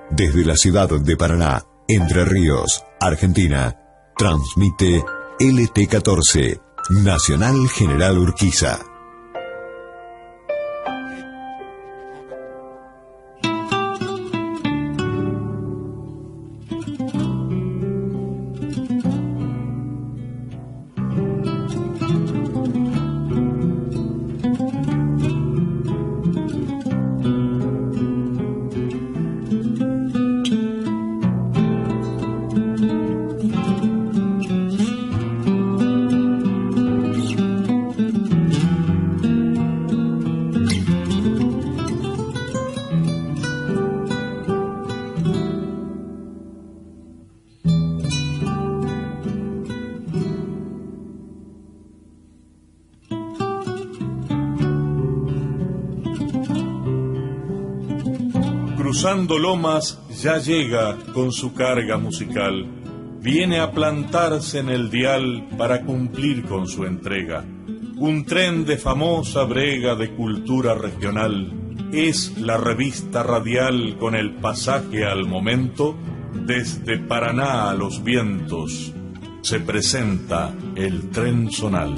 Desde la ciudad de Paraná, Entre Ríos, Argentina, transmite LT14, Nacional General Urquiza. Cruzando lomas ya llega con su carga musical. Viene a plantarse en el dial para cumplir con su entrega. Un tren de famosa brega de cultura regional. Es la revista radial con el pasaje al momento. Desde Paraná a los vientos se presenta el tren zonal.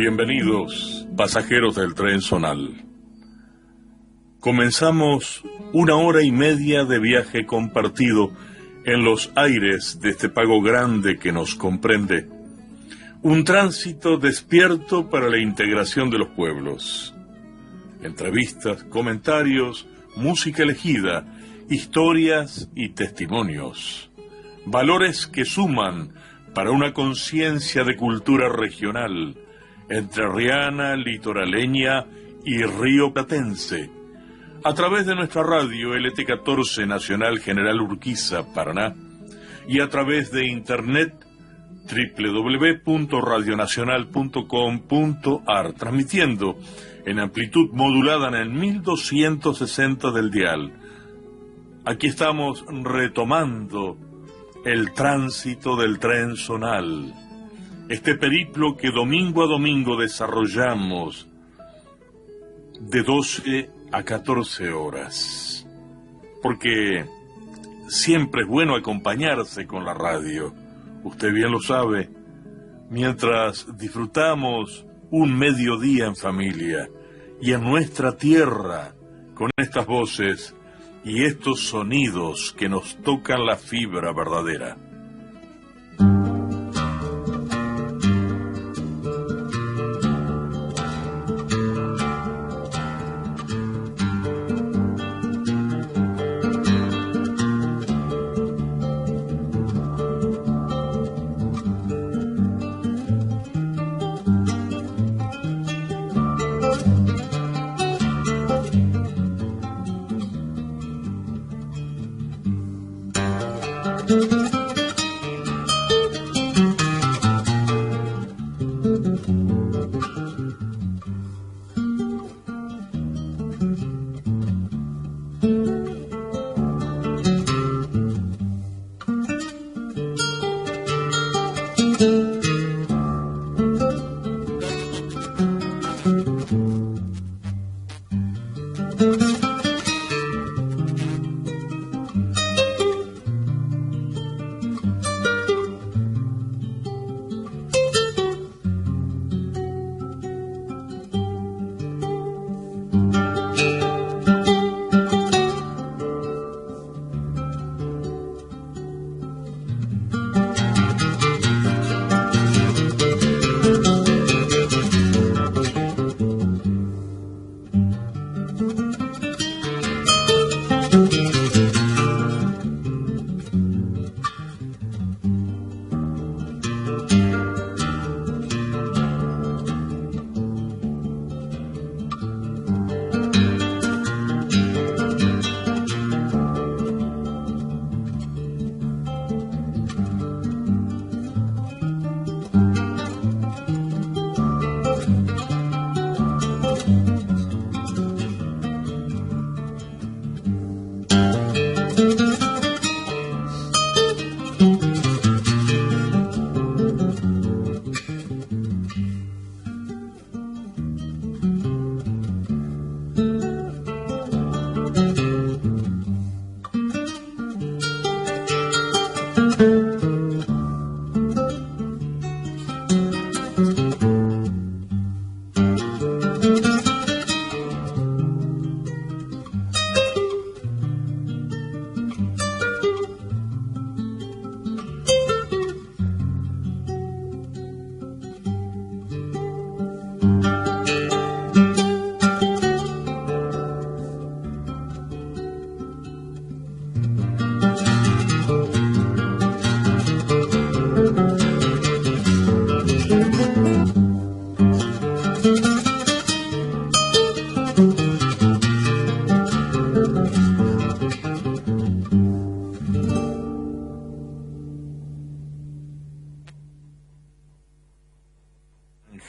Bienvenidos, pasajeros del tren zonal. Comenzamos 1 hora y media de viaje compartido en los aires de este pago grande que nos comprende. Un tránsito despierto para la integración de los pueblos. Entrevistas, comentarios, música elegida, historias y testimonios. Valores que suman para una conciencia de cultura regional, entrerriana, litoraleña y rioplatense, a través de nuestra radio LT14 Nacional General Urquiza, Paraná, y a través de internet www.radionacional.com.ar, transmitiendo en amplitud modulada en el 1260 del dial. Aquí estamos retomando el tránsito del tren zonal. Este periplo que domingo a domingo desarrollamos de 12 a 14 horas. Porque siempre es bueno acompañarse con la radio. Usted bien lo sabe. Mientras disfrutamos un mediodía en familia y en nuestra tierra con estas voces y estos sonidos que nos tocan la fibra verdadera.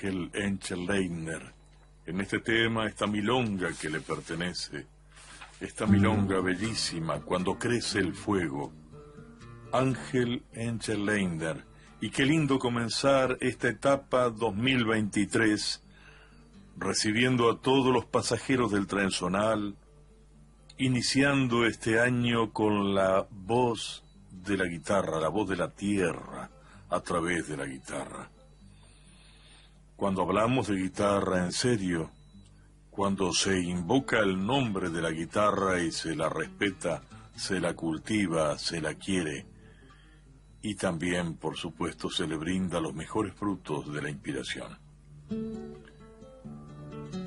Ángel Enchelleiner, en este tema, esta milonga que le pertenece, esta milonga bellísima, Cuando crece el fuego. Ángel Enchelleiner, y qué lindo comenzar esta etapa 2023, recibiendo a todos los pasajeros del tren zonal, iniciando este año con la voz de la guitarra, la voz de la tierra, a través de la guitarra. Cuando hablamos de guitarra en serio, cuando se invoca el nombre de la guitarra y se la respeta, se la cultiva, se la quiere, y también, por supuesto, se le brinda los mejores frutos de la inspiración.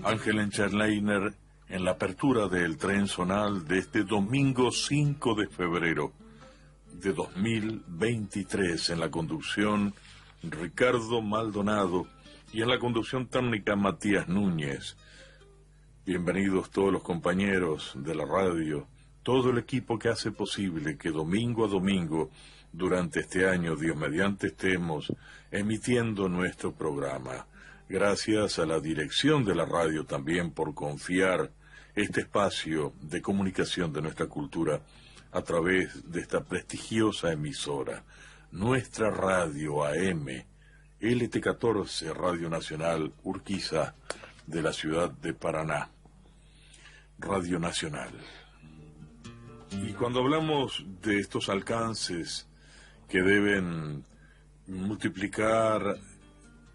Ángel Enchelleiner, en la apertura del tren zonal de este domingo 5 de febrero de 2023, en la conducción Ricardo Maldonado, y en la conducción técnica Matías Núñez. Bienvenidos todos los compañeros de la radio, todo el equipo que hace posible que domingo a domingo, durante este año, Dios mediante, estemos emitiendo nuestro programa. Gracias a la dirección de la radio también por confiar este espacio de comunicación de nuestra cultura a través de esta prestigiosa emisora, nuestra radio AM, LT14, Radio Nacional Urquiza, de la ciudad de Paraná, Radio Nacional. Y cuando hablamos de estos alcances que deben multiplicar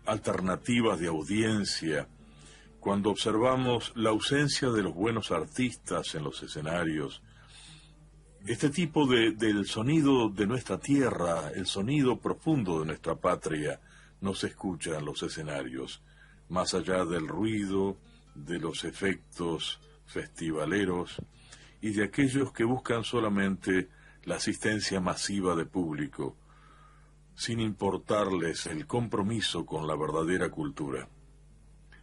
alternativas de audiencia, cuando observamos la ausencia de los buenos artistas en los escenarios, este tipo del sonido de nuestra tierra, el sonido profundo de nuestra patria, no se escucha en los escenarios, más allá del ruido, de los efectos festivaleros y de aquellos que buscan solamente la asistencia masiva de público, sin importarles el compromiso con la verdadera cultura.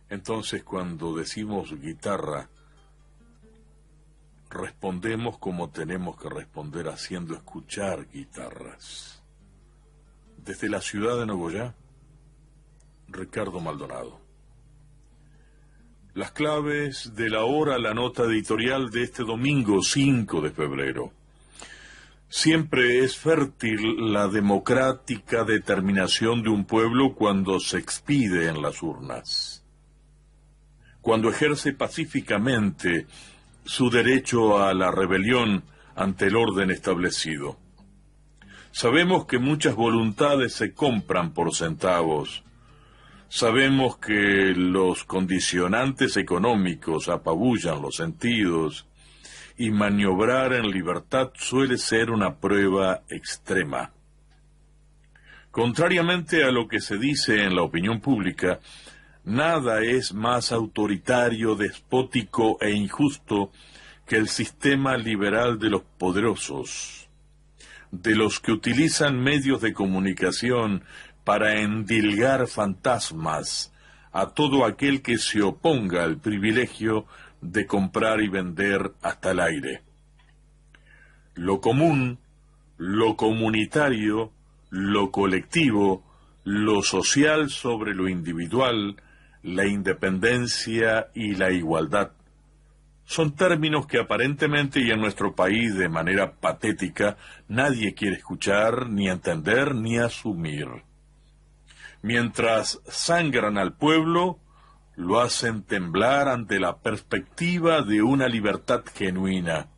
Entonces, cuando decimos guitarra, respondemos como tenemos que responder, haciendo escuchar guitarras. Desde la ciudad de Nogoyá, Ricardo Maldonado. Las claves de la hora, la nota editorial de este domingo 5 de febrero. Siempre es fértil la democrática determinación de un pueblo cuando se expide en las urnas, cuando ejerce pacíficamente su derecho a la rebelión ante el orden establecido. Sabemos que muchas voluntades se compran por centavos. Sabemos que los condicionantes económicos apabullan los sentidos y maniobrar en libertad suele ser una prueba extrema. Contrariamente a lo que se dice en la opinión pública, nada es más autoritario, despótico e injusto que el sistema liberal de los poderosos. de los que utilizan medios de comunicación para endilgar fantasmas a todo aquel que se oponga al privilegio de comprar y vender hasta el aire. Lo común, lo comunitario, lo colectivo, lo social sobre lo individual, la independencia y la igualdad. Son términos que aparentemente y en nuestro país de manera patética nadie quiere escuchar, ni entender, ni asumir. Mientras sangran al pueblo, lo hacen temblar ante la perspectiva de una libertad genuina,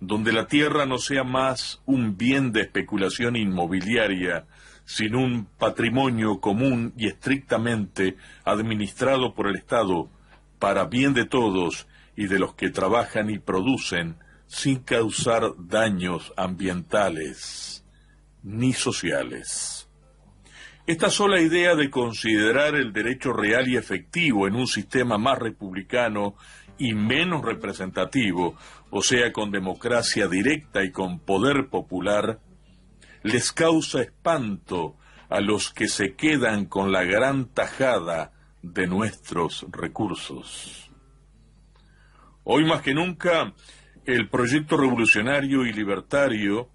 donde la tierra no sea más un bien de especulación inmobiliaria, sino un patrimonio común y estrictamente administrado por el Estado, para bien de todos y de los que trabajan y producen, sin causar daños ambientales ni sociales. Esta sola idea de considerar el derecho real y efectivo en un sistema más republicano y menos representativo, o sea, con democracia directa y con poder popular, les causa espanto a los que se quedan con la gran tajada de nuestros recursos. Hoy más que nunca, el proyecto revolucionario y libertario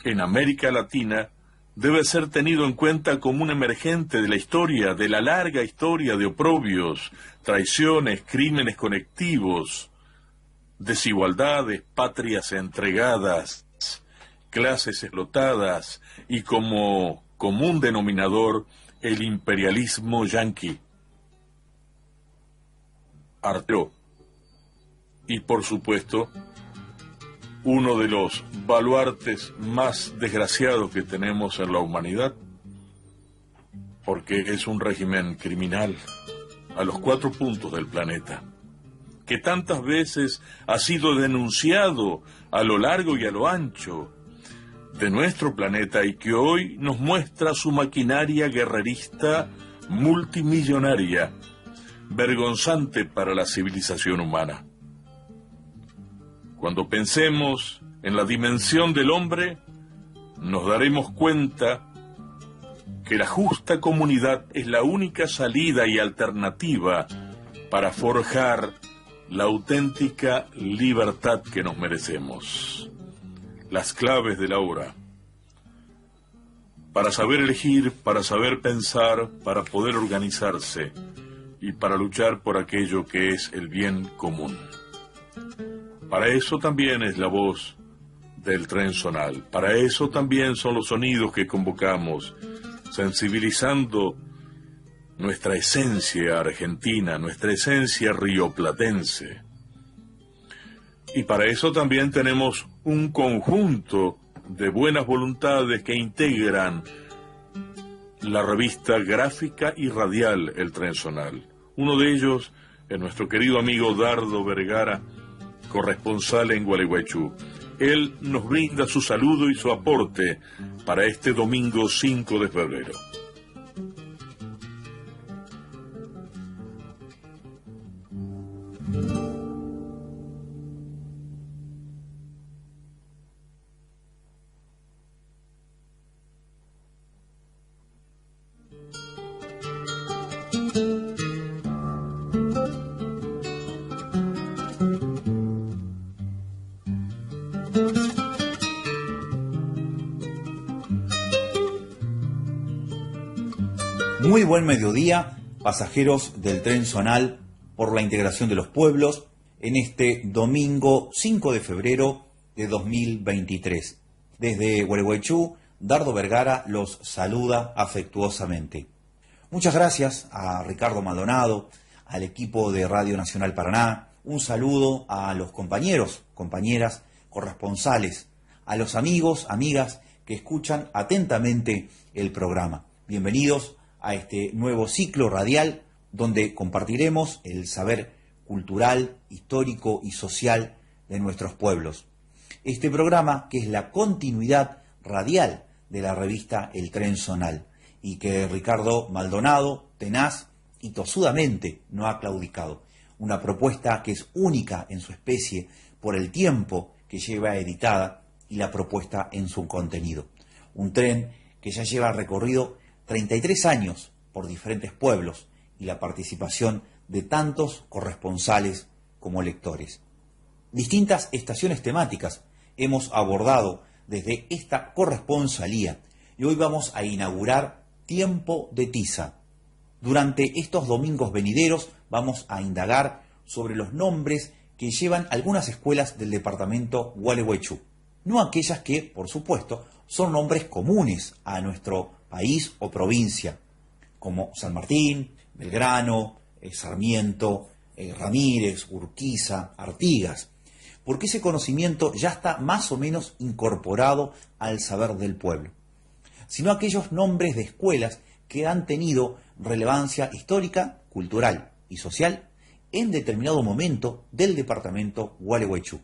en América Latina debe ser tenido en cuenta como un emergente de la historia, de la larga historia de oprobios, traiciones, crímenes conectivos, desigualdades, patrias entregadas, clases explotadas y como común denominador el imperialismo yanqui. Artero. Y por supuesto, uno de los baluartes más desgraciados que tenemos en la humanidad, porque es un régimen criminal a los 4 puntos del planeta, que tantas veces ha sido denunciado a lo largo y a lo ancho de nuestro planeta y que hoy nos muestra su maquinaria guerrerista multimillonaria, vergonzante para la civilización humana. Cuando pensemos en la dimensión del hombre, nos daremos cuenta que la justa comunidad es la única salida y alternativa para forjar la auténtica libertad que nos merecemos. Las claves de la hora. Para saber elegir, para saber pensar, para poder organizarse y para luchar por aquello que es el bien común. Para eso también es la voz del tren zonal, para eso también son los sonidos que convocamos, sensibilizando nuestra esencia argentina, nuestra esencia rioplatense. Y para eso también tenemos un conjunto de buenas voluntades que integran la revista gráfica y radial El Tren Zonal. Uno de ellos es nuestro querido amigo Dardo Vergara, corresponsal en Gualeguaychú. Él nos brinda su saludo y su aporte para este domingo 5 de febrero. Muy buen mediodía, pasajeros del tren zonal por la integración de los pueblos en este domingo 5 de febrero de 2023. Desde Gualeguaychú, Dardo Vergara los saluda afectuosamente. Muchas gracias a Ricardo Maldonado, al equipo de Radio Nacional Paraná, un saludo a los compañeros, compañeras, corresponsales, a los amigos, amigas que escuchan atentamente el programa. Bienvenidos a este nuevo ciclo radial donde compartiremos el saber cultural, histórico y social de nuestros pueblos. Este programa, que es la continuidad radial de la revista El Tren Zonal y que Ricardo Maldonado, tenaz y tosudamente no ha claudicado. Una propuesta que es única en su especie por el tiempo que lleva editada y la propuesta en su contenido. Un tren que ya lleva recorrido 33 años por diferentes pueblos y la participación de tantos corresponsales como lectores. Distintas estaciones temáticas hemos abordado desde esta corresponsalía y hoy vamos a inaugurar Tiempo de Tiza. Durante estos domingos venideros vamos a indagar sobre los nombres que llevan algunas escuelas del departamento Gualeguaychú, no aquellas que, por supuesto, son nombres comunes a nuestro país o provincia, como San Martín, Belgrano, Sarmiento, Ramírez, Urquiza, Artigas, porque ese conocimiento ya está más o menos incorporado al saber del pueblo, sino aquellos nombres de escuelas que han tenido relevancia histórica, cultural y social en determinado momento del departamento Gualeguaychú.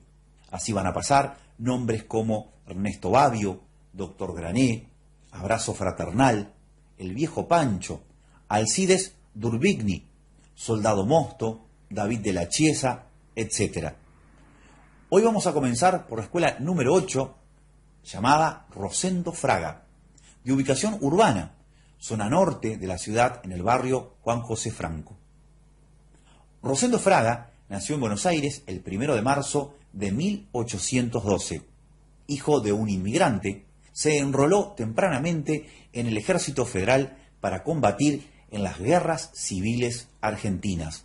Así van a pasar nombres como Ernesto Babio, Doctor Grané, Abrazo Fraternal, El Viejo Pancho, Alcides Durbigny, Soldado Mosto, David de la Chiesa, etc. Hoy vamos a comenzar por la escuela número 8, llamada Rosendo Fraga, de ubicación urbana, zona norte de la ciudad, en el barrio Juan José Franco. Rosendo Fraga nació en Buenos Aires el 1 de marzo de 1812. Hijo de un inmigrante, se enroló tempranamente en el Ejército Federal para combatir en las guerras civiles argentinas.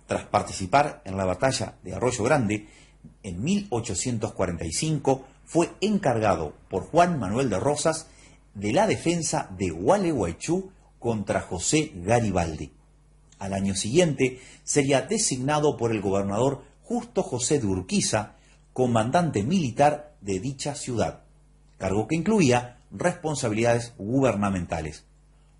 Tras participar en la batalla de Arroyo Grande, en 1845 fue encargado por Juan Manuel de Rosas de la defensa de Gualeguaychú contra José Garibaldi. Al año siguiente sería designado por el gobernador Justo José de Urquiza comandante militar de dicha ciudad, cargo que incluía responsabilidades gubernamentales.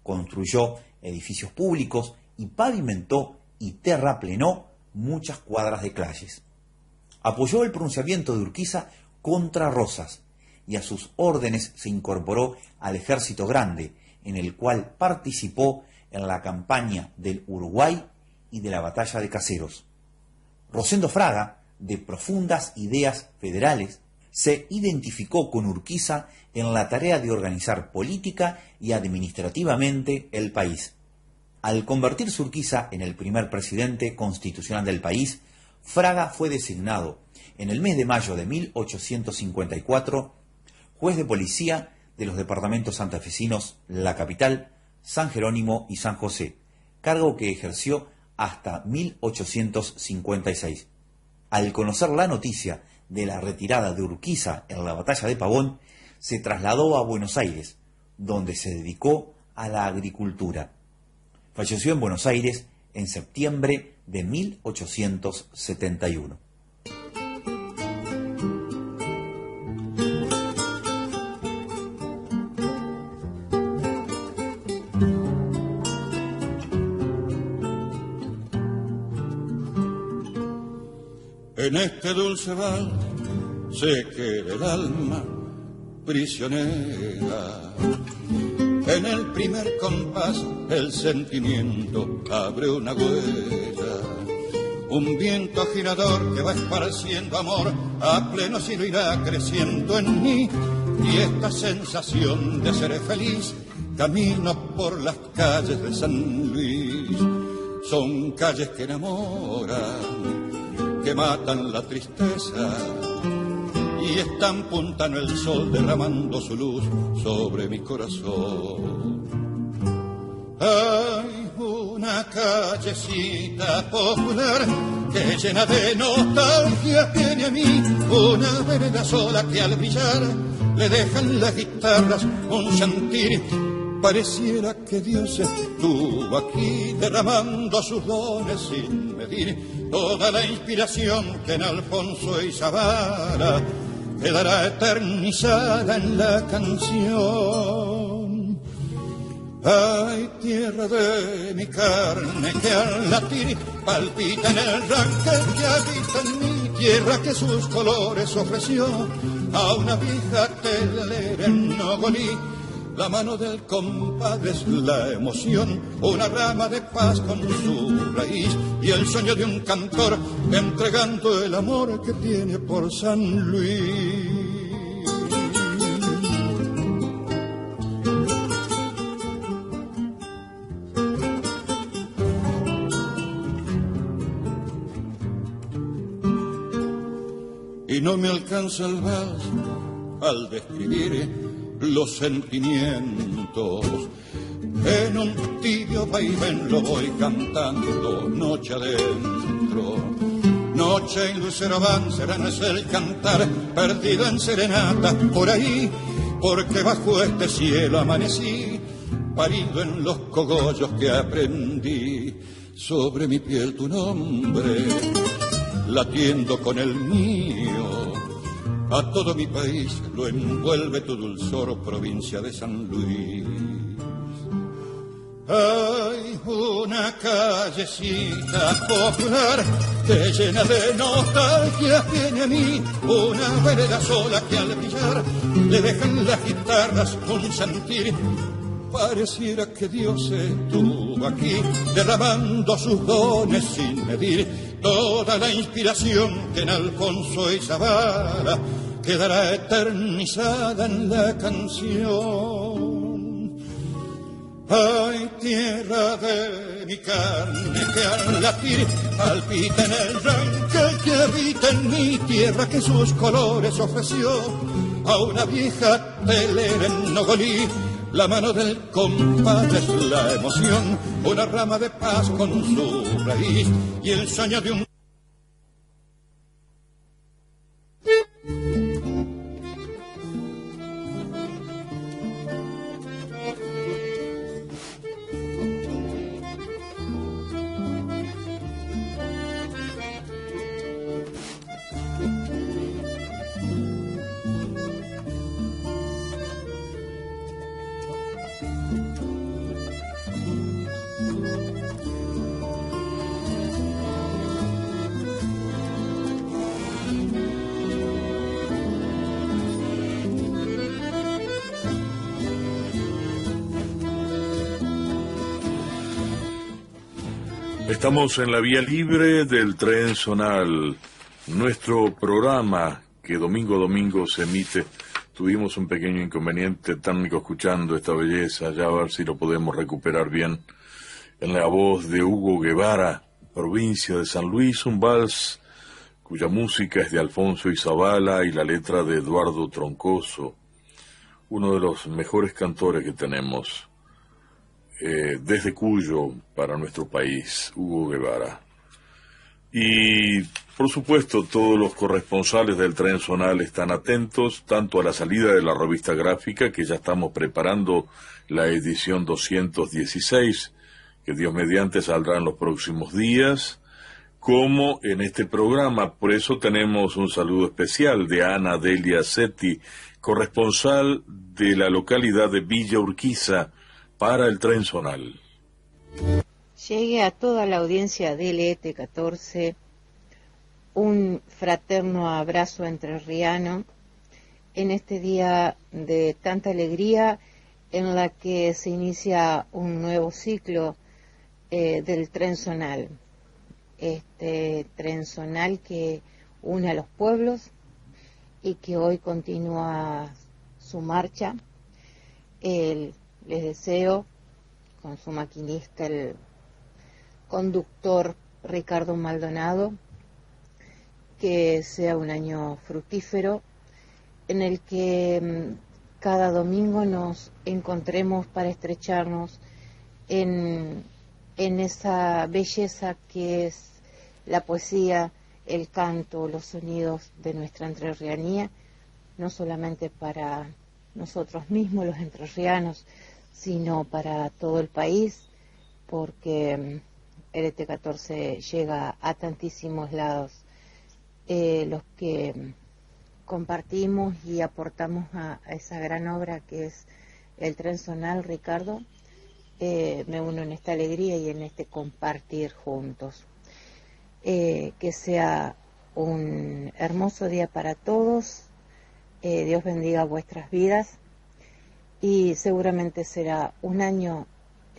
Construyó edificios públicos y pavimentó y terraplenó muchas cuadras de calles. Apoyó el pronunciamiento de Urquiza contra Rosas y a sus órdenes se incorporó al Ejército Grande, en el cual participó en la campaña del Uruguay y de la batalla de Caseros. Rosendo Fraga, de profundas ideas federales, se identificó con Urquiza en la tarea de organizar política y administrativamente el país. Al convertirse Urquiza en el primer presidente constitucional del país, Fraga fue designado en el mes de mayo de 1854 juez de policía de los departamentos santafesinos La Capital, San Jerónimo y San José, cargo que ejerció hasta 1856. Al conocer la noticia de la retirada de Urquiza en la batalla de Pavón, se trasladó a Buenos Aires, donde se dedicó a la agricultura. Falleció en Buenos Aires en septiembre de 1871. En este dulce val se queda el alma prisionera. En el primer compás el sentimiento abre una huella. Un viento agirador que va esparciendo amor a pleno cielo irá creciendo en mí. Y esta sensación de ser feliz camino por las calles de San Luis. Son calles que enamoran, que matan la tristeza y están puntando el sol derramando su luz sobre mi corazón. Hay una callecita popular que llena de nostalgia tiene a mí, una vereda sola que al brillar le dejan las guitarras un sentir. Pareciera que Dios estuvo aquí derramando sus dones sin medir. Toda la inspiración que en Alfonso y Zavara quedará eternizada en la canción. Ay, tierra de mi carne que al latir palpita en el raquel que habita en mí. Tierra que sus colores ofreció a una vieja telera en Nogolí. La mano del compadre es la emoción, una rama de paz con su raíz y el sueño de un cantor entregando el amor que tiene por San Luis. no me alcanza el vals al describir los sentimientos. En un tibio vaivén lo voy cantando noche adentro. Noche en lucero van, sereno es el cantar, perdido en serenata por ahí, porque bajo este cielo amanecí, parido en los cogollos que aprendí. Sobre mi piel tu nombre, latiendo con el mío, a todo mi país lo envuelve tu dulzor, provincia de San Luis. Hay una callecita popular que llena de nostalgia tiene a mí, una vereda sola que al brillar le dejan las guitarras un sentir. Pareciera que Dios estuvo aquí derramando sus dones sin medir. Toda la inspiración que en Alfonso y Zavala quedará eternizada en la canción. Ay, tierra de mi carne que al latir palpita en el ranque que habita en mi tierra, que sus colores ofreció a una vieja telera en Nogolí. La mano del compadre es la emoción, una rama de paz con su raíz y el sueño de un... Estamos en la vía libre del tren zonal, nuestro programa que domingo a domingo se emite. Tuvimos un pequeño inconveniente técnico escuchando esta belleza, ya a ver si lo podemos recuperar bien. En la voz de Hugo Guevara, provincia de San Luis, un vals cuya música es de Alfonso y Zavala y la letra de Eduardo Troncoso, uno de los mejores cantores que tenemos. Desde Cuyo para nuestro país, Hugo Guevara. Y por supuesto todos los corresponsales del tren zonal están atentos tanto a la salida de la revista gráfica, que ya estamos preparando la edición 216, que Dios mediante saldrá en los próximos días, como en este programa. Por eso tenemos un saludo especial de Ana Delia Setti, corresponsal de la localidad de Villa Urquiza, para el tren zonal. Llegue a toda la audiencia de LT14 un fraterno abrazo entrerriano en este día de tanta alegría en la que se inicia un nuevo ciclo del tren zonal. Este tren zonal que une a los pueblos y que hoy continúa su marcha. Les deseo, con su maquinista, el conductor Ricardo Maldonado, que sea un año fructífero, en el que cada domingo nos encontremos para estrecharnos en esa belleza que es la poesía, el canto, los sonidos de nuestra entrerrianía, no solamente para nosotros mismos, los entrerrianos, sino para todo el país, porque LT14 llega a tantísimos lados, los que compartimos y aportamos a esa gran obra que es el tren zonal. Ricardo, me uno en esta alegría y en este compartir juntos. Que sea un hermoso día para todos, Dios bendiga vuestras vidas y seguramente será un año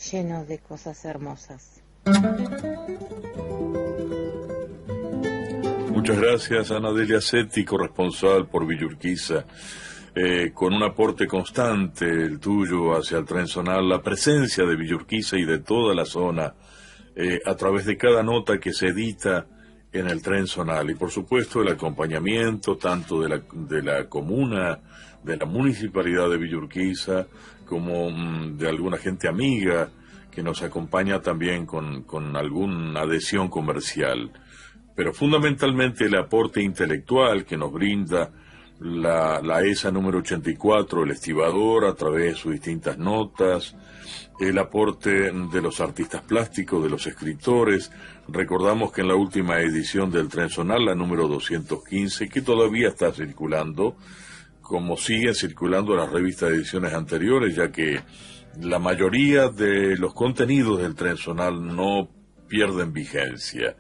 lleno de cosas hermosas. Muchas gracias, Ana Delia Setti, corresponsal por Villa Urquiza, con un aporte constante el tuyo hacia el tren zonal, la presencia de Villa Urquiza y de toda la zona, a través de cada nota que se edita en el tren zonal, y por supuesto el acompañamiento tanto de la comuna, de la municipalidad de Villa Urquiza, como de alguna gente amiga que nos acompaña también con alguna adhesión comercial, pero fundamentalmente el aporte intelectual que nos brinda la ESA número 84, el estibador, a través de sus distintas notas, el aporte de los artistas plásticos, de los escritores. Recordamos que en la última edición del Tren Zonal, la número 215, que todavía está circulando, como siguen circulando las revistas de ediciones anteriores, ya que la mayoría de los contenidos del Tren Zonal no pierden vigencia,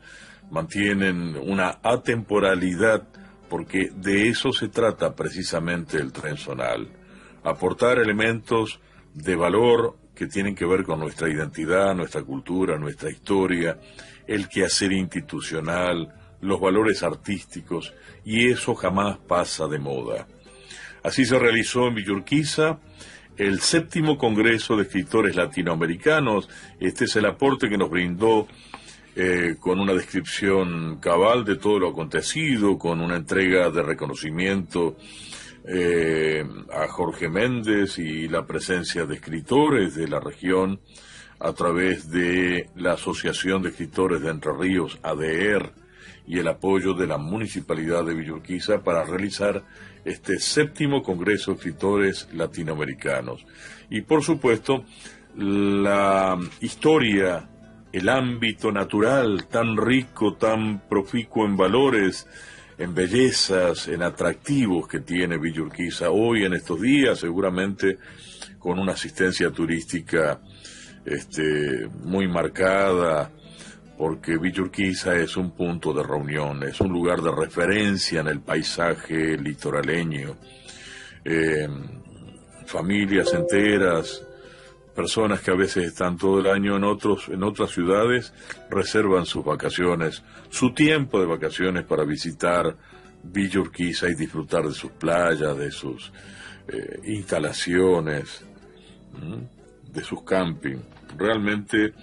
mantienen una atemporalidad, porque de eso se trata precisamente el Tren Zonal, aportar elementos de valor que tienen que ver con nuestra identidad, nuestra cultura, nuestra historia, el quehacer institucional, los valores artísticos, y eso jamás pasa de moda. Así se realizó en Villa Urquiza el 7º Congreso de Escritores Latinoamericanos. Este es el aporte que nos brindó con una descripción cabal de todo lo acontecido, con una entrega de reconocimiento a Jorge Méndez y la presencia de escritores de la región a través de la Asociación de Escritores de Entre Ríos, ADER, y el apoyo de la Municipalidad de Villa Urquiza para realizar este 7º Congreso de Escritores Latinoamericanos. Y por supuesto, la historia, el ámbito natural tan rico, tan proficuo en valores, en bellezas, en atractivos que tiene Villa Urquiza hoy en estos días, seguramente con una asistencia turística muy marcada, porque Villa Urquiza es un punto de reunión, es un lugar de referencia en el paisaje litoraleño. Familias enteras, personas que a veces están todo el año en otras ciudades, reservan sus vacaciones, su tiempo de vacaciones para visitar Villa Urquiza y disfrutar de sus playas, de sus instalaciones, de sus campings. Realmente,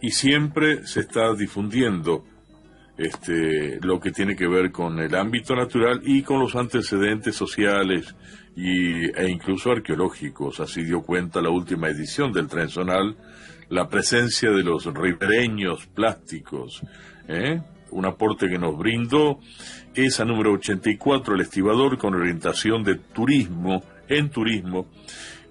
y siempre se está difundiendo lo que tiene que ver con el ámbito natural y con los antecedentes sociales e incluso arqueológicos. Así dio cuenta la última edición del Tren Zonal, la presencia de los ribereños plásticos, un aporte que nos brindó esa número 84, el estibador, con orientación de turismo,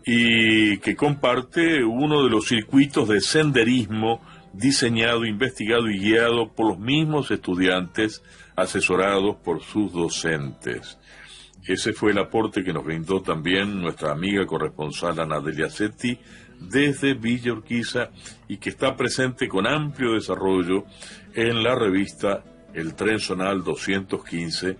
y que comparte uno de los circuitos de senderismo diseñado, investigado y guiado por los mismos estudiantes, asesorados por sus docentes. Ese fue el aporte que nos brindó también nuestra amiga corresponsal Ana Delia Setti desde Villa Urquiza, y que está presente con amplio desarrollo en la revista El Tren Zonal 215,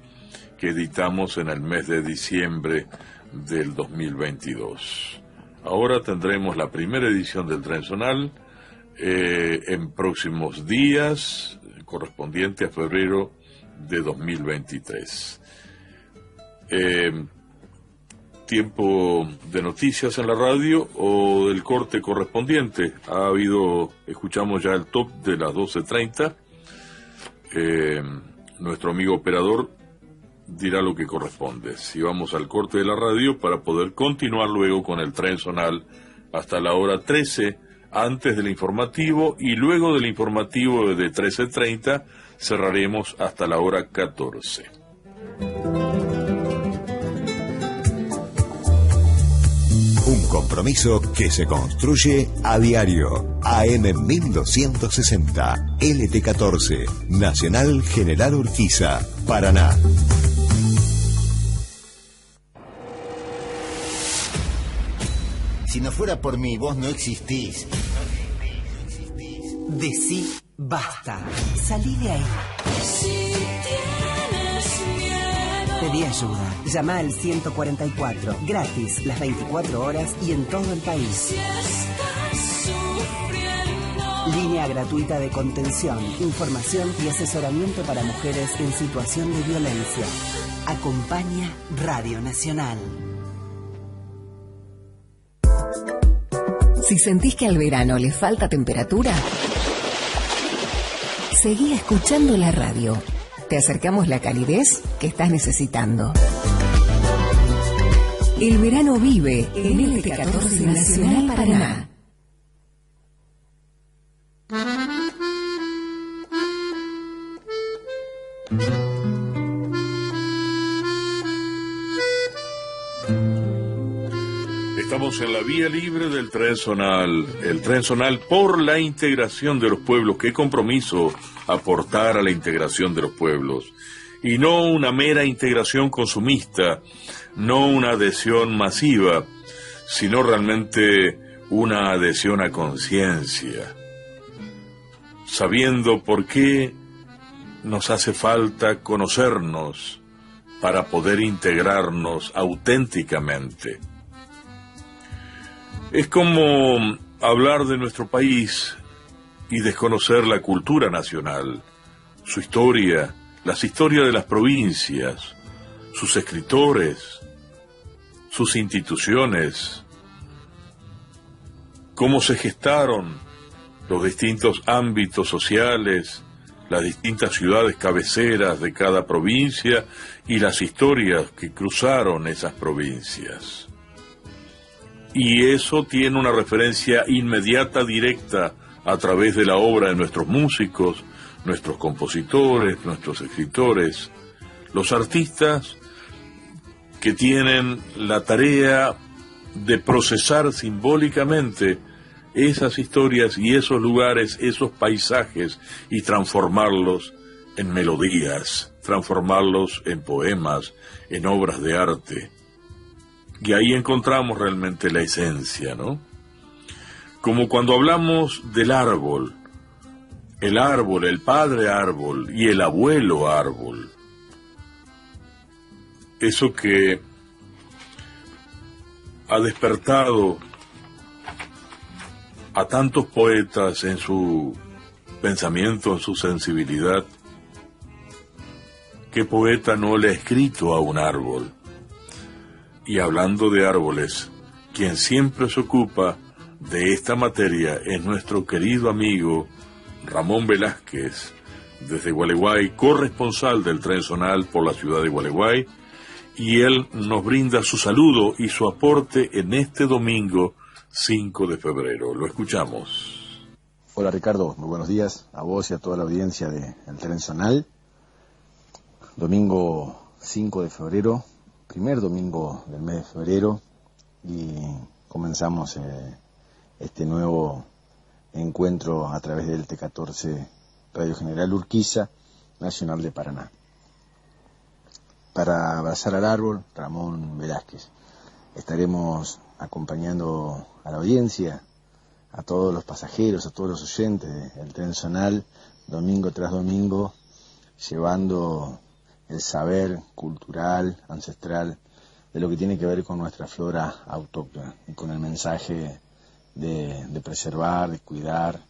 que editamos en el mes de diciembre del 2022. Ahora tendremos la primera edición del Tren Zonal en próximos días, correspondiente a febrero de 2023. Tiempo de noticias en la radio o del corte correspondiente. Escuchamos ya el top de las 12:30. Nuestro amigo operador dirá lo que corresponde. Si vamos al corte de la radio para poder continuar luego con el Tren Zonal hasta la hora 13, antes del informativo, y luego del informativo de 13:30 cerraremos hasta la hora 14. Un compromiso que se construye a diario. AM 1260, LT14, Nacional General Urquiza, Paraná. Si no fuera por mí, vos no existís. Decí basta. Salí de ahí. Si tienes miedo, Pedí ayuda. Llama al 144. Gratis, las 24 horas y en todo el país. si estás sufriendo, Línea gratuita de contención, información y asesoramiento para mujeres en situación de violencia. Acompaña Radio Nacional. Si sentís que al verano le falta temperatura, seguí escuchando la radio. te acercamos la calidez que estás necesitando. El verano vive en LT14 Nacional Paraná. Estamos en la vía libre del tren zonal, el tren zonal por la integración de los pueblos. Qué compromiso aportar a la integración de los pueblos, y no una mera integración consumista, no una adhesión masiva, sino realmente una adhesión a conciencia, sabiendo por qué nos hace falta conocernos para poder integrarnos auténticamente. Es como hablar de nuestro país y desconocer la cultura nacional, su historia, las historias de las provincias, sus escritores, sus instituciones, cómo se gestaron los distintos ámbitos sociales, las distintas ciudades cabeceras de cada provincia y las historias que cruzaron esas provincias. Y eso tiene una referencia inmediata, directa, a través de la obra de nuestros músicos, nuestros compositores, nuestros escritores, los artistas que tienen la tarea de procesar simbólicamente esas historias y esos lugares, esos paisajes, y transformarlos en melodías, transformarlos en poemas, en obras de arte. Y ahí encontramos realmente la esencia, ¿no? Como cuando hablamos del árbol, el padre árbol y el abuelo árbol. Eso que ha despertado a tantos poetas en su pensamiento, en su sensibilidad. ¿Qué poeta no le ha escrito a un árbol? Y hablando de árboles, quien siempre se ocupa de esta materia es nuestro querido amigo Ramón Velázquez, desde Gualeguay, corresponsal del tren zonal por la ciudad de Gualeguay, y él nos brinda su saludo y su aporte en este domingo 5 de febrero. Lo escuchamos. Hola Ricardo, muy buenos días a vos y a toda la audiencia del tren zonal. Domingo 5 de febrero, primer domingo del mes de febrero, y comenzamos este nuevo encuentro a través del T14 Radio General Urquiza, Nacional de Paraná. Para abrazar al árbol, Ramón Velázquez. Estaremos acompañando a la audiencia, a todos los pasajeros, a todos los oyentes del tren zonal, domingo tras domingo, llevando el saber cultural, ancestral, de lo que tiene que ver con nuestra flora autóctona, y con el mensaje de preservar, de cuidar,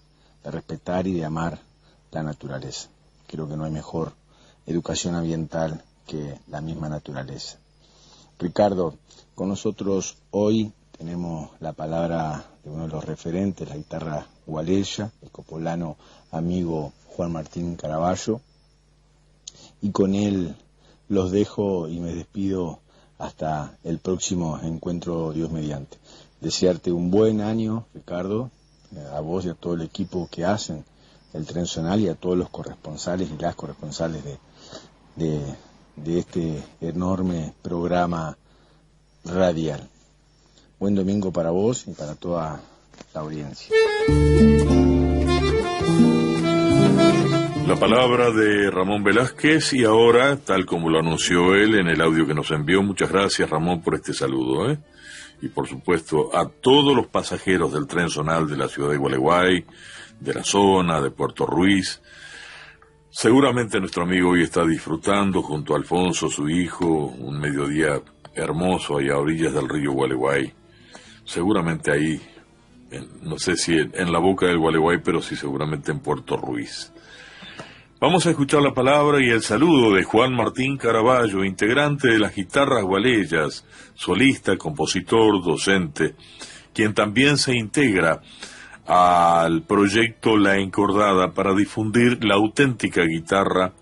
de respetar y de amar la naturaleza. Creo que no hay mejor educación ambiental que la misma naturaleza. Ricardo, con nosotros hoy tenemos la palabra de uno de los referentes, la guitarra gualeya, el copolano amigo Juan Martín Caraballo, y con él los dejo y me despido hasta el próximo encuentro, Dios mediante. Desearte un buen año, Ricardo, a vos y a todo el equipo que hacen el tren zonal, y a todos los corresponsales y las corresponsales de este enorme programa radial. Buen domingo para vos y para toda la audiencia. La palabra de Ramón Velázquez, y ahora, tal como lo anunció él en el audio que nos envió, muchas gracias Ramón por este saludo, y por supuesto a todos los pasajeros del tren zonal de la ciudad de Gualeguay, de la zona, de Puerto Ruiz. Seguramente nuestro amigo hoy está disfrutando junto a Alfonso, su hijo, un mediodía hermoso ahí a orillas del río Gualeguay. Seguramente ahí, no sé si en la boca del Gualeguay, pero sí seguramente en Puerto Ruiz. Vamos a escuchar la palabra y el saludo de Juan Martín Caraballo, integrante de las guitarras gualeyas, solista, compositor, docente, quien también se integra al proyecto La Encordada para difundir la auténtica guitarra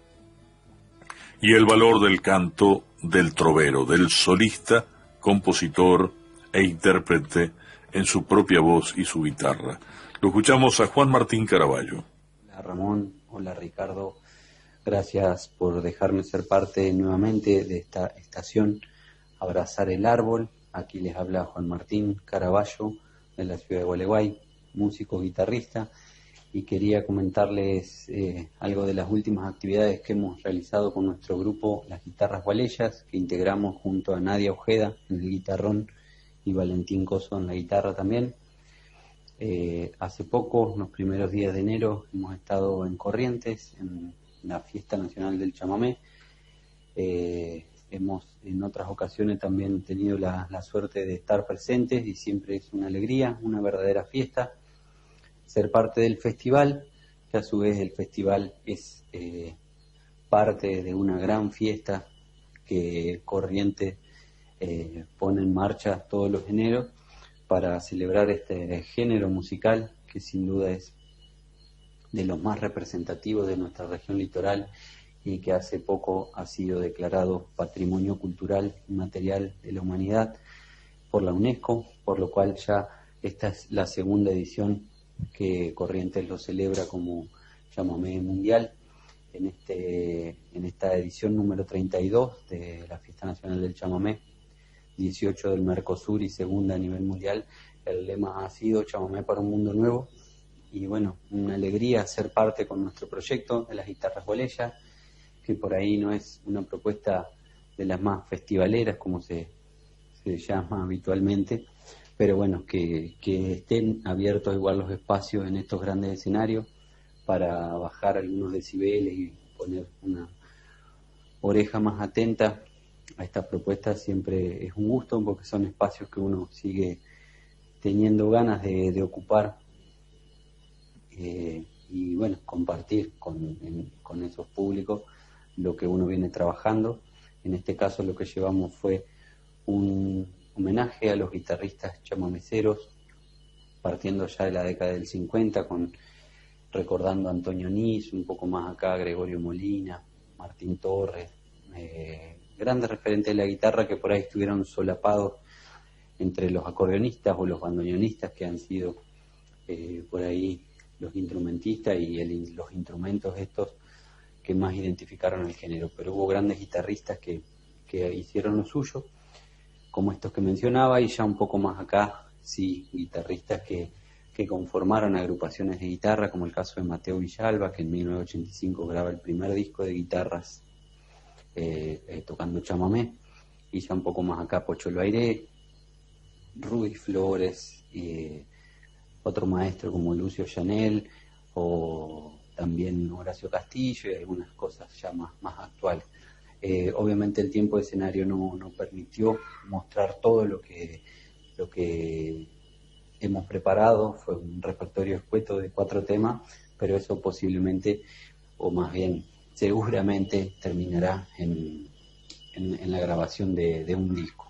y el valor del canto del trovero, del solista, compositor e intérprete en su propia voz y su guitarra. Lo escuchamos a Juan Martín Caraballo. Hola Ramón, hola Ricardo, gracias por dejarme ser parte nuevamente de esta estación Abrazar el Árbol. Aquí les habla Juan Martín Caraballo de la ciudad de Gualeguay, músico, guitarrista, y quería comentarles algo de las últimas actividades que hemos realizado con nuestro grupo Las Guitarras Gualeyas, que integramos junto a Nadia Ojeda en el guitarrón y Valentín Coso en la guitarra también. Hace poco, los primeros días de enero, hemos estado en Corrientes, en la Fiesta Nacional del Chamamé. Hemos en otras ocasiones también tenido la suerte de estar presentes y siempre es una alegría, una verdadera fiesta ser parte del festival, que a su vez el festival es parte de una gran fiesta que Corrientes pone en marcha todos los eneros para celebrar este género musical que sin duda es de los más representativos de nuestra región litoral y que hace poco ha sido declarado Patrimonio Cultural Inmaterial de la Humanidad por la UNESCO, por lo cual ya esta es la segunda edición que Corrientes lo celebra como Chamamé Mundial. En esta edición número 32 de la Fiesta Nacional del Chamamé, 18 del Mercosur y segunda a nivel mundial, el lema ha sido Chamamé para un mundo nuevo. Y bueno, una alegría ser parte con nuestro proyecto de Las Guitarras Gualeyas, que por ahí no es una propuesta de las más festivaleras como se llama habitualmente, pero bueno, que estén abiertos igual los espacios en estos grandes escenarios para bajar algunos decibeles y poner una oreja más atenta a estas propuestas. Siempre es un gusto porque son espacios que uno sigue teniendo ganas de ocupar y bueno, compartir con esos públicos lo que uno viene trabajando. En este caso lo que llevamos fue un homenaje a los guitarristas chamameceros, partiendo ya de la década del 50, recordando a Antonio Nis, un poco más acá Gregorio Molina, Martín Torres, grandes referentes de la guitarra que por ahí estuvieron solapados entre los acordeonistas o los bandoneonistas que han sido por ahí los instrumentistas y los instrumentos estos que más identificaron el género. Pero hubo grandes guitarristas que hicieron lo suyo, como estos que mencionaba, y ya un poco más acá, sí, guitarristas que conformaron agrupaciones de guitarra, como el caso de Mateo Villalba, que en 1985 graba el primer disco de guitarras tocando chamamé, y ya un poco más acá Pocholo Airé, Rudy Flores, otro maestro como Lucio Chanel, o también Horacio Castillo, y algunas cosas ya más actuales. Obviamente el tiempo de escenario no permitió mostrar todo lo que hemos preparado. Fue un repertorio escueto de 4 temas, pero eso posiblemente, o más bien seguramente, terminará en la grabación de un disco.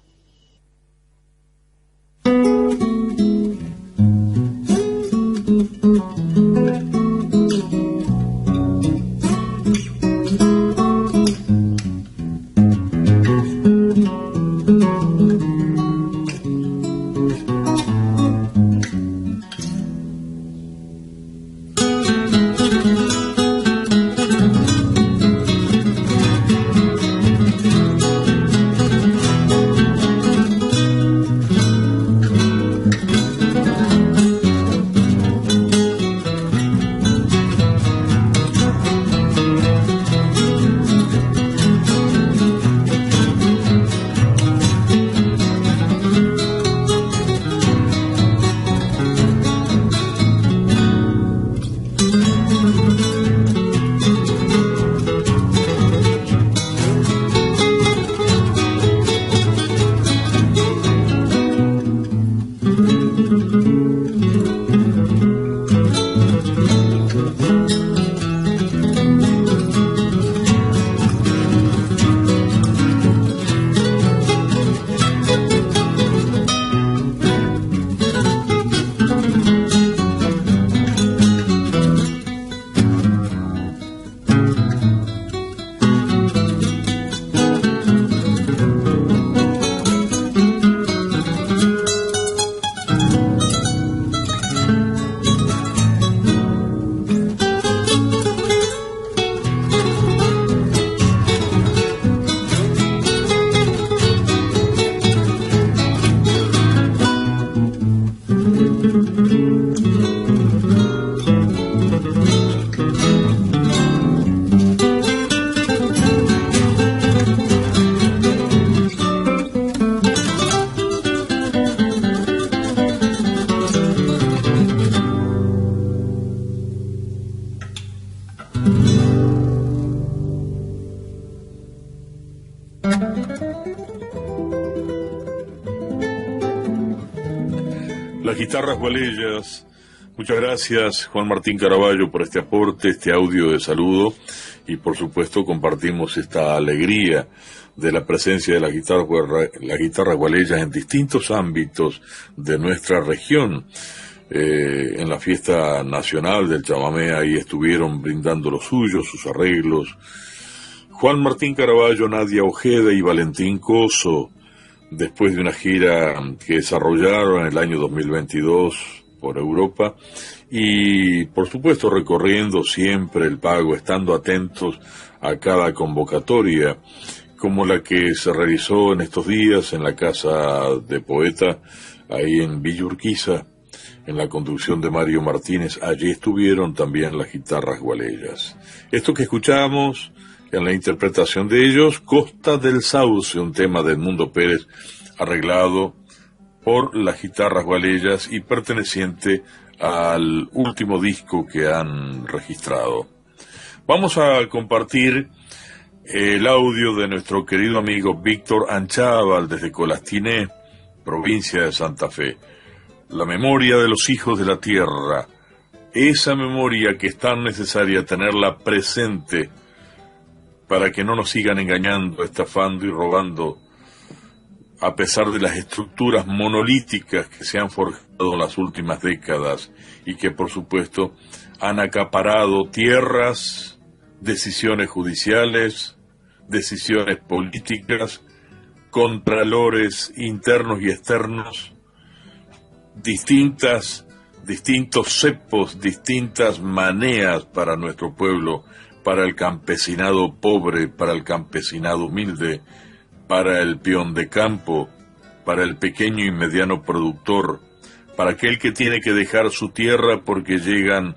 Las guitarras gualeyas. Muchas gracias, Juan Martín Caraballo, por este aporte, este audio de saludo, y por supuesto compartimos esta alegría de la presencia de las guitarras gualeyas en distintos ámbitos de nuestra región. En la fiesta nacional del chamamé ahí estuvieron brindando lo suyo, sus arreglos. Juan Martín Caraballo, Nadia Ojeda y Valentín Coso, después de una gira que desarrollaron en el año 2022 por Europa, y por supuesto recorriendo siempre el pago, estando atentos a cada convocatoria, como la que se realizó en estos días en la Casa de Poeta, ahí en Villa Urquiza, en la conducción de Mario Martínez. Allí estuvieron también las guitarras gualeyas. Esto que escuchamos en la interpretación de ellos, Costa del Sauce, un tema de Edmundo Pérez, arreglado por las guitarras gualeyas y perteneciente al último disco que han registrado. Vamos a compartir el audio de nuestro querido amigo Víctor Anchával desde Colastiné, provincia de Santa Fe. La memoria de los hijos de la tierra, esa memoria que es tan necesaria tenerla presente para que no nos sigan engañando, estafando y robando, a pesar de las estructuras monolíticas que se han forjado en las últimas décadas y que, por supuesto, han acaparado tierras, decisiones judiciales, decisiones políticas, contralores internos y externos, distintos cepos, distintas maneas para nuestro pueblo, para el campesinado pobre, para el campesinado humilde, para el peón de campo, para el pequeño y mediano productor, para aquel que tiene que dejar su tierra porque llegan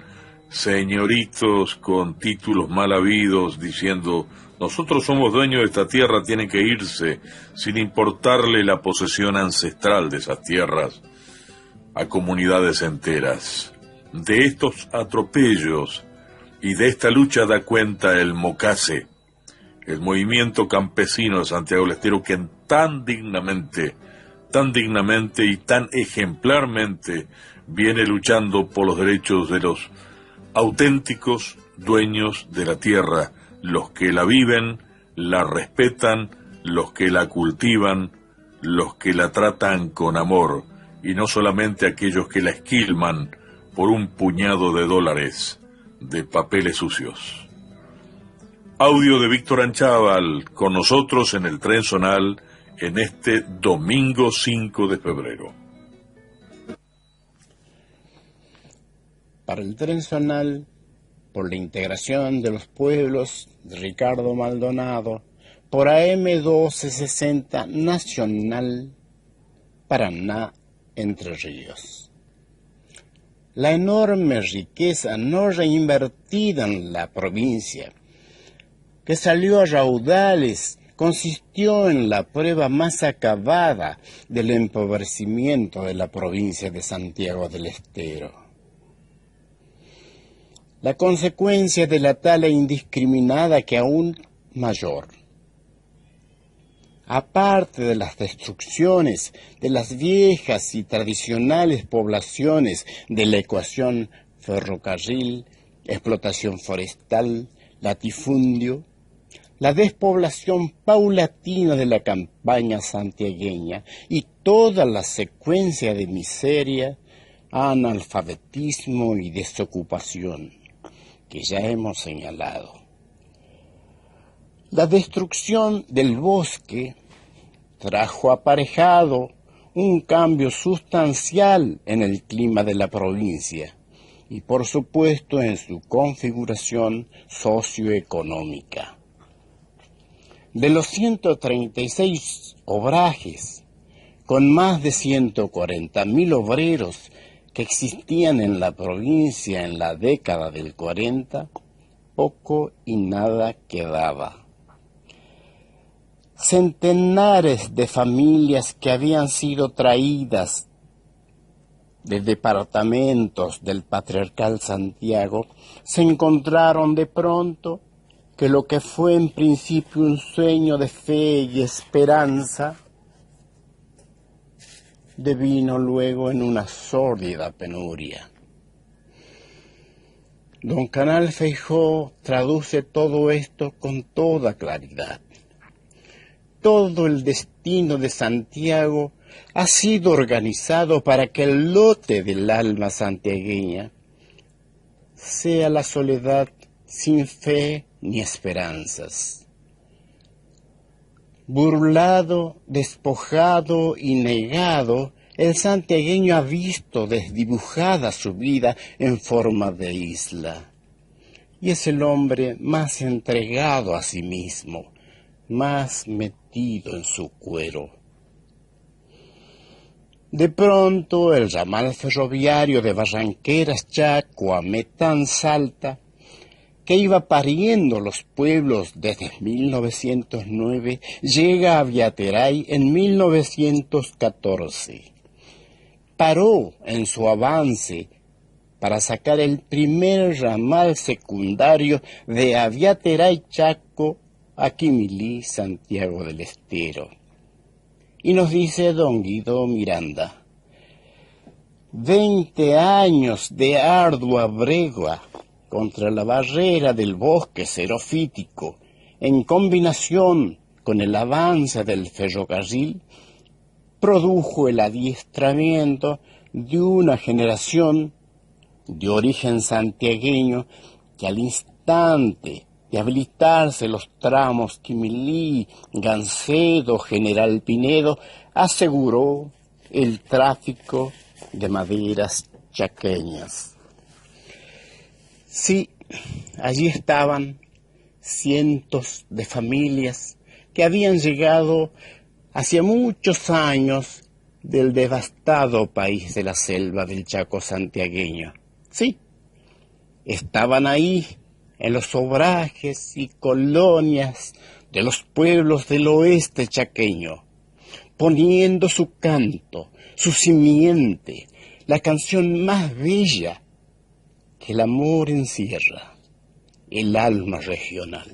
señoritos con títulos mal habidos diciendo: nosotros somos dueños de esta tierra, tienen que irse, sin importarle la posesión ancestral de esas tierras a comunidades enteras. De estos atropellos y de esta lucha da cuenta el MOCASE, el movimiento campesino de Santiago del Estero, que tan dignamente y tan ejemplarmente viene luchando por los derechos de los auténticos dueños de la tierra, los que la viven, la respetan, los que la cultivan, los que la tratan con amor, y no solamente aquellos que la esquilman por un puñado de dólares de papeles sucios. Audio de Víctor Anchával con nosotros en el Tren Zonal en este domingo 5 de febrero. Para el Tren Zonal, por la integración de los pueblos, de Ricardo Maldonado, por AM 1260 Nacional, Paraná, Entre Ríos. La enorme riqueza no reinvertida en la provincia, que salió a raudales, consistió en la prueba más acabada del empobrecimiento de la provincia de Santiago del Estero. La consecuencia de la tala indiscriminada que aún mayor. Aparte de las destrucciones de las viejas y tradicionales poblaciones de la ecuación ferrocarril, explotación forestal, latifundio, la despoblación paulatina de la campaña santiagueña y toda la secuencia de miseria, analfabetismo y desocupación que ya hemos señalado. La destrucción del bosque trajo aparejado un cambio sustancial en el clima de la provincia y, por supuesto, en su configuración socioeconómica. De los 136 obrajes, con más de 140.000 obreros que existían en la provincia en la década del 40, poco y nada quedaba. Centenares de familias que habían sido traídas de departamentos del patriarcal Santiago se encontraron de pronto que lo que fue en principio un sueño de fe y esperanza devino luego en una sórdida penuria. Don Canal Feijóo traduce todo esto con toda claridad. Todo el destino de Santiago ha sido organizado para que el lote del alma santiagueña sea la soledad sin fe ni esperanzas. Burlado, despojado y negado, el santiagueño ha visto desdibujada su vida en forma de isla. Y es el hombre más entregado a sí mismo, más metido en su cuero. De pronto, el ramal ferroviario de Barranqueras, Chaco, a Metán, Salta, que iba pariendo los pueblos desde 1909, llega a Viateray en 1914. Paró en su avance para sacar el primer ramal secundario de Aviateray, Chaco, a Quimilí, Santiago del Estero. Y nos dice don Guido Miranda: 20 años de ardua bregua contra la barrera del bosque xerofítico, en combinación con el avance del ferrocarril, produjo el adiestramiento de una generación de origen santiagueño que al instante de habilitarse los tramos Quimilí, Gancedo, General Pinedo, aseguró el tráfico de maderas chaqueñas. Sí, allí estaban cientos de familias que habían llegado hacía muchos años del devastado país de la selva del Chaco santiagueño. Sí, estaban ahí en los obrajes y colonias de los pueblos del oeste chaqueño, poniendo su canto, su simiente, la canción más bella que el amor encierra, el alma regional.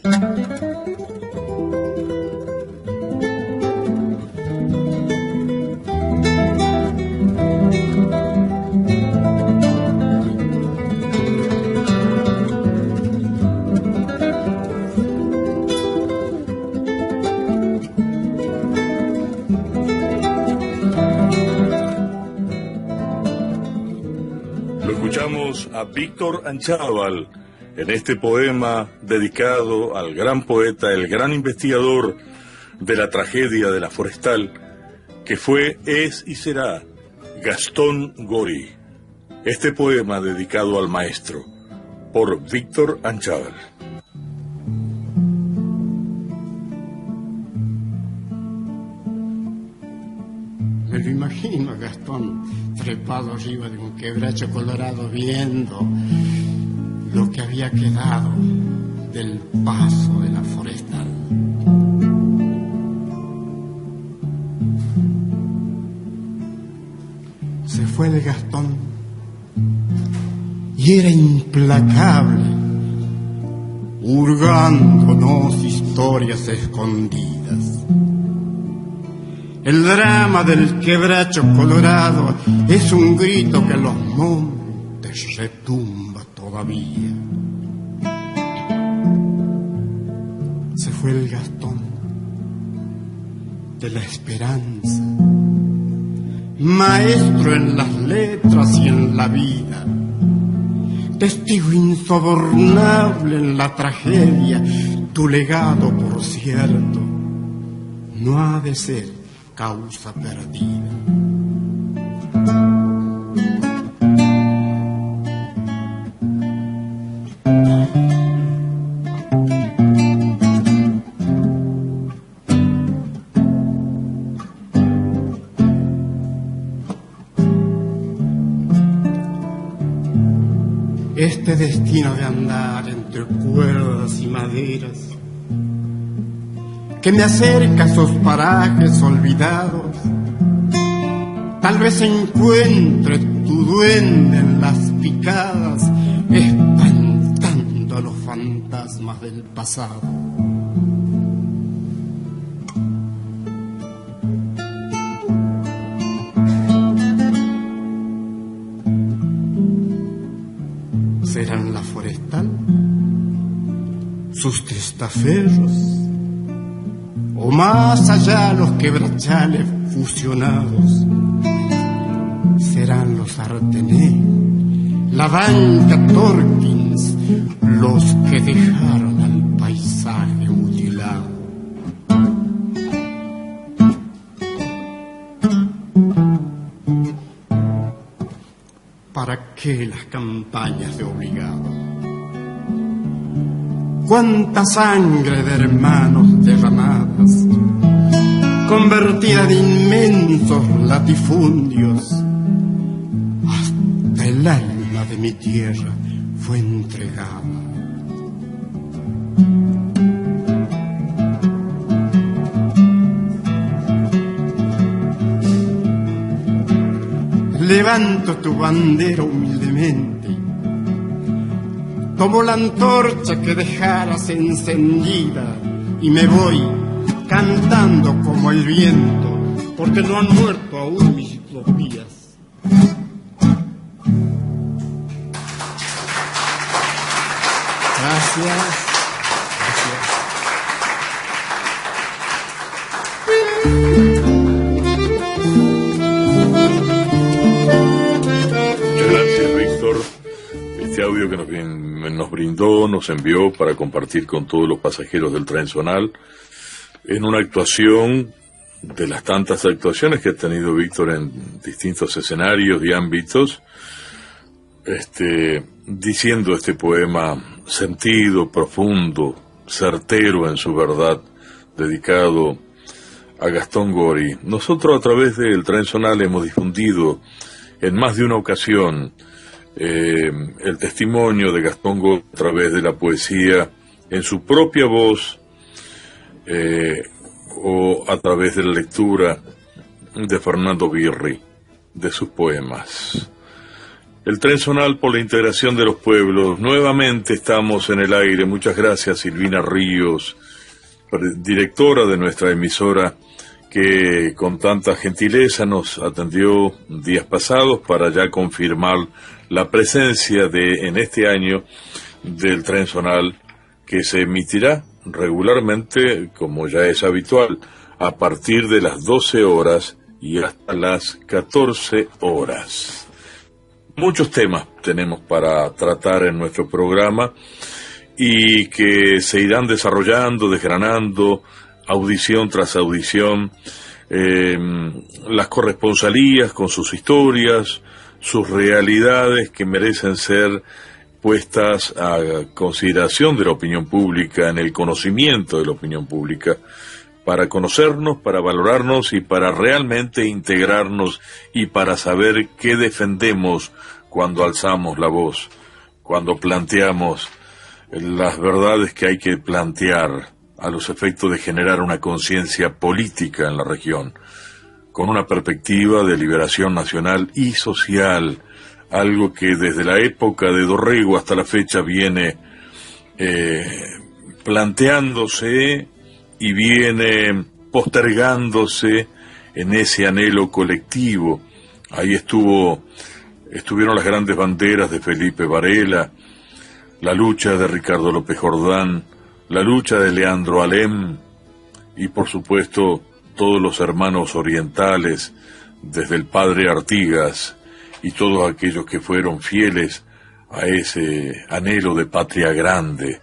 A Víctor Anchával en este poema dedicado al gran poeta, el gran investigador de la tragedia de la Forestal, que fue, es y será Gastón Gori. Este poema dedicado al maestro, por Víctor Anchával. Me lo imagino a Gastón trepado arriba de un quebracho colorado viendo lo que había quedado del paso de la Forestal. Se fue el Gastón y era implacable, hurgándonos historias escondidas. El drama del quebracho colorado es un grito que en los montes retumba todavía. Se fue el Gastón de la esperanza, maestro en las letras y en la vida, testigo insobornable en la tragedia. Tu legado, por cierto, no ha de ser causa perdida. este destino de andar entre cuerdas y maderas, que me acerca a esos parajes olvidados. Tal vez encuentre tu duende en las picadas, espantando a los fantasmas del pasado. ¿Serán la forestal, sus testaferros, o más allá los quebrachales fusionados? Serán los Artenay, la banca Torkins, los que dejaron al paisaje mutilado. ¿Para qué las campañas de obligado? Cuánta sangre de hermanos derramadas, convertida en inmensos latifundios. Hasta el alma de mi tierra fue entregada. Levanto tu bandera humildemente, tomo la antorcha que dejaras encendida y me voy cantando como el viento, porque no han muerto aún mis utopías. Gracias. Este audio que nos brindó, nos envió para compartir con todos los pasajeros del tren zonal en una actuación de las tantas actuaciones que ha tenido Víctor en distintos escenarios y ámbitos, diciendo este poema sentido, profundo, certero en su verdad, dedicado a Gastón Gori. Nosotros a través del tren zonal hemos difundido en más de una ocasión el testimonio de Gastón Gori a través de la poesía en su propia voz o a través de la lectura de Fernando Birri, de sus poemas. El tren zonal por la integración de los pueblos. Nuevamente estamos en el aire. Muchas gracias, Silvina Ríos, directora de nuestra emisora, que con tanta gentileza nos atendió días pasados para ya confirmar la presencia en este año del tren zonal, que se emitirá regularmente, como ya es habitual, a partir de las 12 horas y hasta las 14 horas. Muchos temas tenemos para tratar en nuestro programa y que se irán desarrollando, desgranando, audición tras audición, las corresponsalías con sus historias, sus realidades que merecen ser puestas a consideración de la opinión pública, en el conocimiento de la opinión pública, para conocernos, para valorarnos y para realmente integrarnos y para saber qué defendemos cuando alzamos la voz, cuando planteamos las verdades que hay que plantear a los efectos de generar una conciencia política en la región, con una perspectiva de liberación nacional y social, algo que desde la época de Dorrego hasta la fecha viene planteándose y viene postergándose en ese anhelo colectivo. Ahí estuvieron las grandes banderas de Felipe Varela, la lucha de Ricardo López Jordán, la lucha de Leandro Alem y por supuesto todos los hermanos orientales, desde el padre Artigas y todos aquellos que fueron fieles a ese anhelo de patria grande,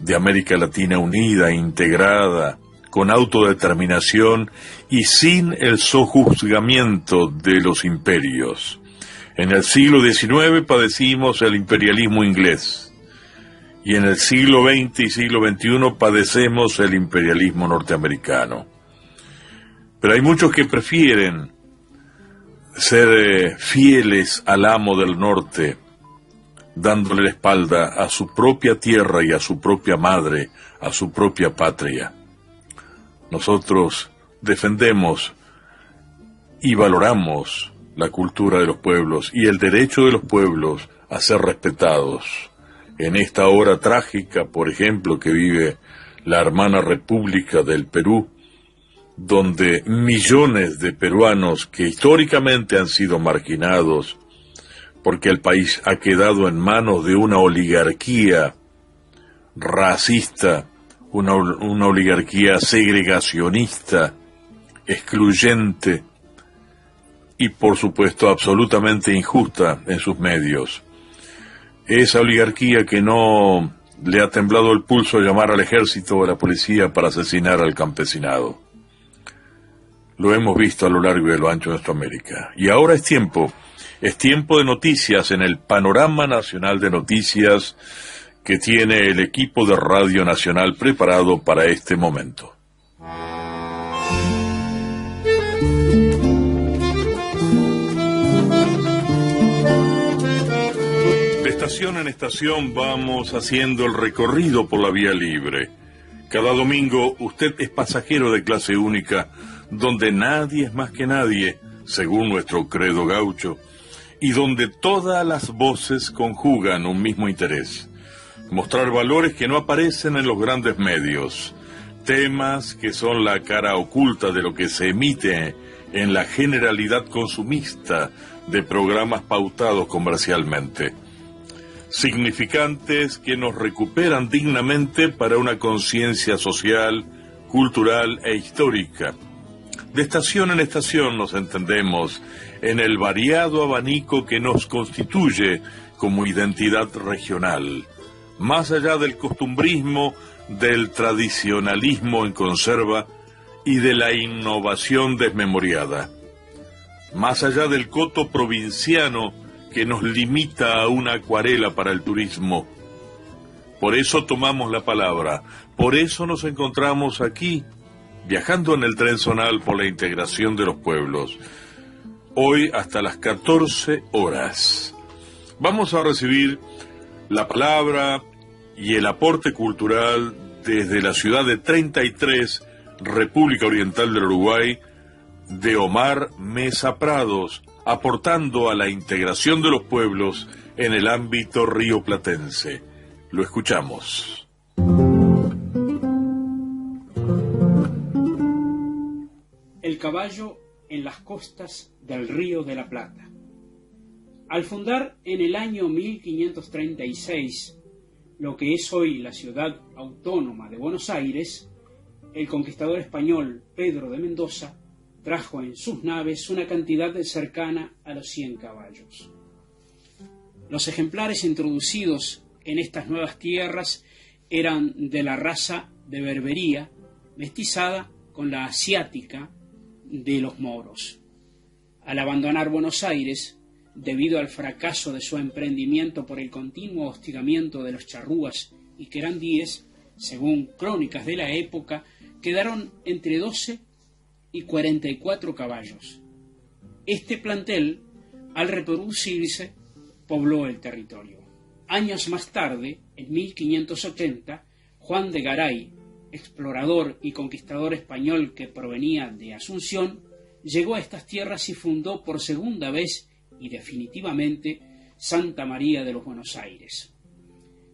de América Latina unida, integrada, con autodeterminación y sin el sojuzgamiento de los imperios. En el siglo XIX padecimos el imperialismo inglés y en el siglo XX y siglo XXI padecemos el imperialismo norteamericano. Pero hay muchos que prefieren ser fieles al amo del norte, dándole la espalda a su propia tierra y a su propia madre, a su propia patria. Nosotros defendemos y valoramos la cultura de los pueblos y el derecho de los pueblos a ser respetados. En esta hora trágica, por ejemplo, que vive la hermana República del Perú, donde millones de peruanos que históricamente han sido marginados, porque el país ha quedado en manos de una oligarquía racista, una oligarquía segregacionista, excluyente y, por supuesto, absolutamente injusta en sus medios. Esa oligarquía que no le ha temblado el pulso llamar al ejército o a la policía para asesinar al campesinado. Lo hemos visto a lo largo y a lo ancho de nuestra América. Y ahora es tiempo de noticias en el panorama nacional de noticias que tiene el equipo de Radio Nacional preparado para este momento. De estación en estación vamos haciendo el recorrido por la vía libre. Cada domingo usted es pasajero de clase única, donde nadie es más que nadie, según nuestro credo gaucho, y donde todas las voces conjugan un mismo interés: mostrar valores que no aparecen en los grandes medios, temas que son la cara oculta de lo que se emite en la generalidad consumista de programas pautados comercialmente, significantes que nos recuperan dignamente para una conciencia social, cultural e histórica. De estación en estación nos entendemos en el variado abanico que nos constituye como identidad regional, más allá del costumbrismo, del tradicionalismo en conserva y de la innovación desmemoriada, más allá del coto provinciano que nos limita a una acuarela para el turismo. Por eso tomamos la palabra, por eso nos encontramos aquí, viajando en el tren zonal por la integración de los pueblos. Hoy hasta las 14 horas. Vamos a recibir la palabra y el aporte cultural desde la ciudad de 33, República Oriental del Uruguay, de Omar Mesa Prados, aportando a la integración de los pueblos en el ámbito rioplatense. Lo escuchamos. El caballo en las costas del Río de la Plata. Al fundar en el año 1536 lo que es hoy la ciudad autónoma de Buenos Aires, el conquistador español Pedro de Mendoza trajo en sus naves una cantidad cercana a los 100 caballos. Los ejemplares introducidos en estas nuevas tierras eran de la raza de Berbería, mestizada con la asiática de los moros. Al abandonar Buenos Aires, debido al fracaso de su emprendimiento por el continuo hostigamiento de los charrúas y querandíes, según crónicas de la época, quedaron entre 12 y 44 caballos. Este plantel, al reproducirse, pobló el territorio. Años más tarde, en 1580, Juan de Garay, explorador y conquistador español que provenía de Asunción, llegó a estas tierras y fundó por segunda vez y definitivamente Santa María de los Buenos Aires.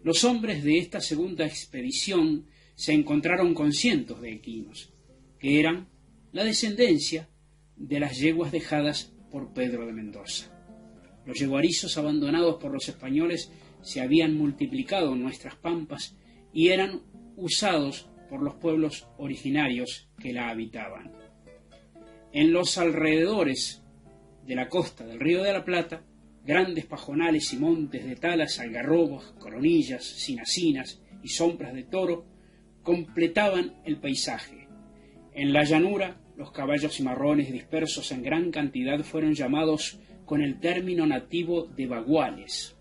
Los hombres de esta segunda expedición se encontraron con cientos de equinos, que eran la descendencia de las yeguas dejadas por Pedro de Mendoza. Los yeguarizos abandonados por los españoles se habían multiplicado en nuestras pampas y eran usados por los pueblos originarios que la habitaban. En los alrededores de la costa del Río de la Plata, grandes pajonales y montes de talas, algarrobos, coronillas, cinacinas y sombras de toro completaban el paisaje. En la llanura, los caballos cimarrones dispersos en gran cantidad fueron llamados con el término nativo de baguales.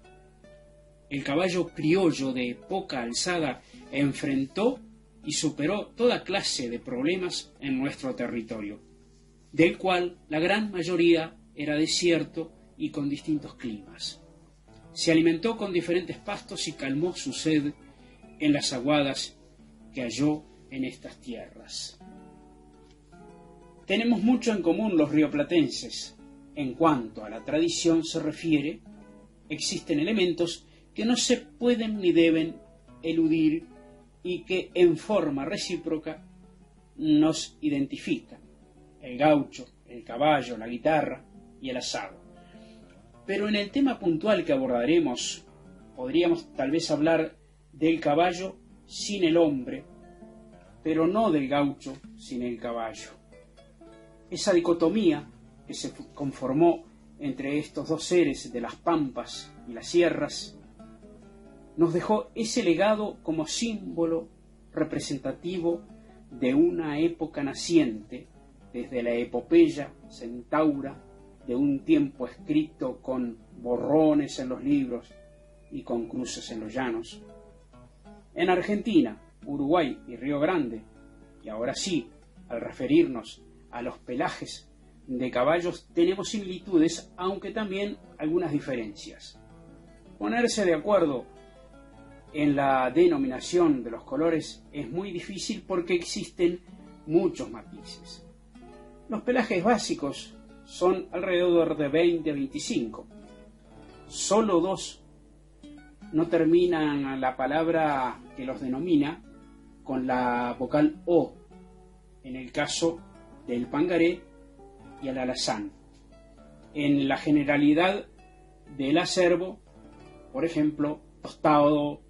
El caballo criollo de poca alzada enfrentó y superó toda clase de problemas en nuestro territorio, del cual la gran mayoría era desierto y con distintos climas. Se alimentó con diferentes pastos y calmó su sed en las aguadas que halló en estas tierras. Tenemos mucho en común los rioplatenses. En cuanto a la tradición se refiere, existen elementos que no se pueden ni deben eludir y que en forma recíproca nos identifican: el gaucho, el caballo, la guitarra y el asado. Pero en el tema puntual que abordaremos, podríamos tal vez hablar del caballo sin el hombre, pero no del gaucho sin el caballo. Esa dicotomía que se conformó entre estos dos seres de las pampas y las sierras nos dejó ese legado como símbolo representativo de una época naciente, desde la epopeya centaura, de un tiempo escrito con borrones en los libros y con cruces en los llanos. En Argentina, Uruguay y Río Grande, y ahora sí, al referirnos a los pelajes de caballos, tenemos similitudes, aunque también algunas diferencias. Ponerse de acuerdo en la denominación de los colores es muy difícil porque existen muchos matices. Los pelajes básicos son alrededor de 20 a 25. Solo dos no terminan la palabra que los denomina con la vocal O, en el caso del pangaré y el alazán. En la generalidad del acervo, por ejemplo, tostado,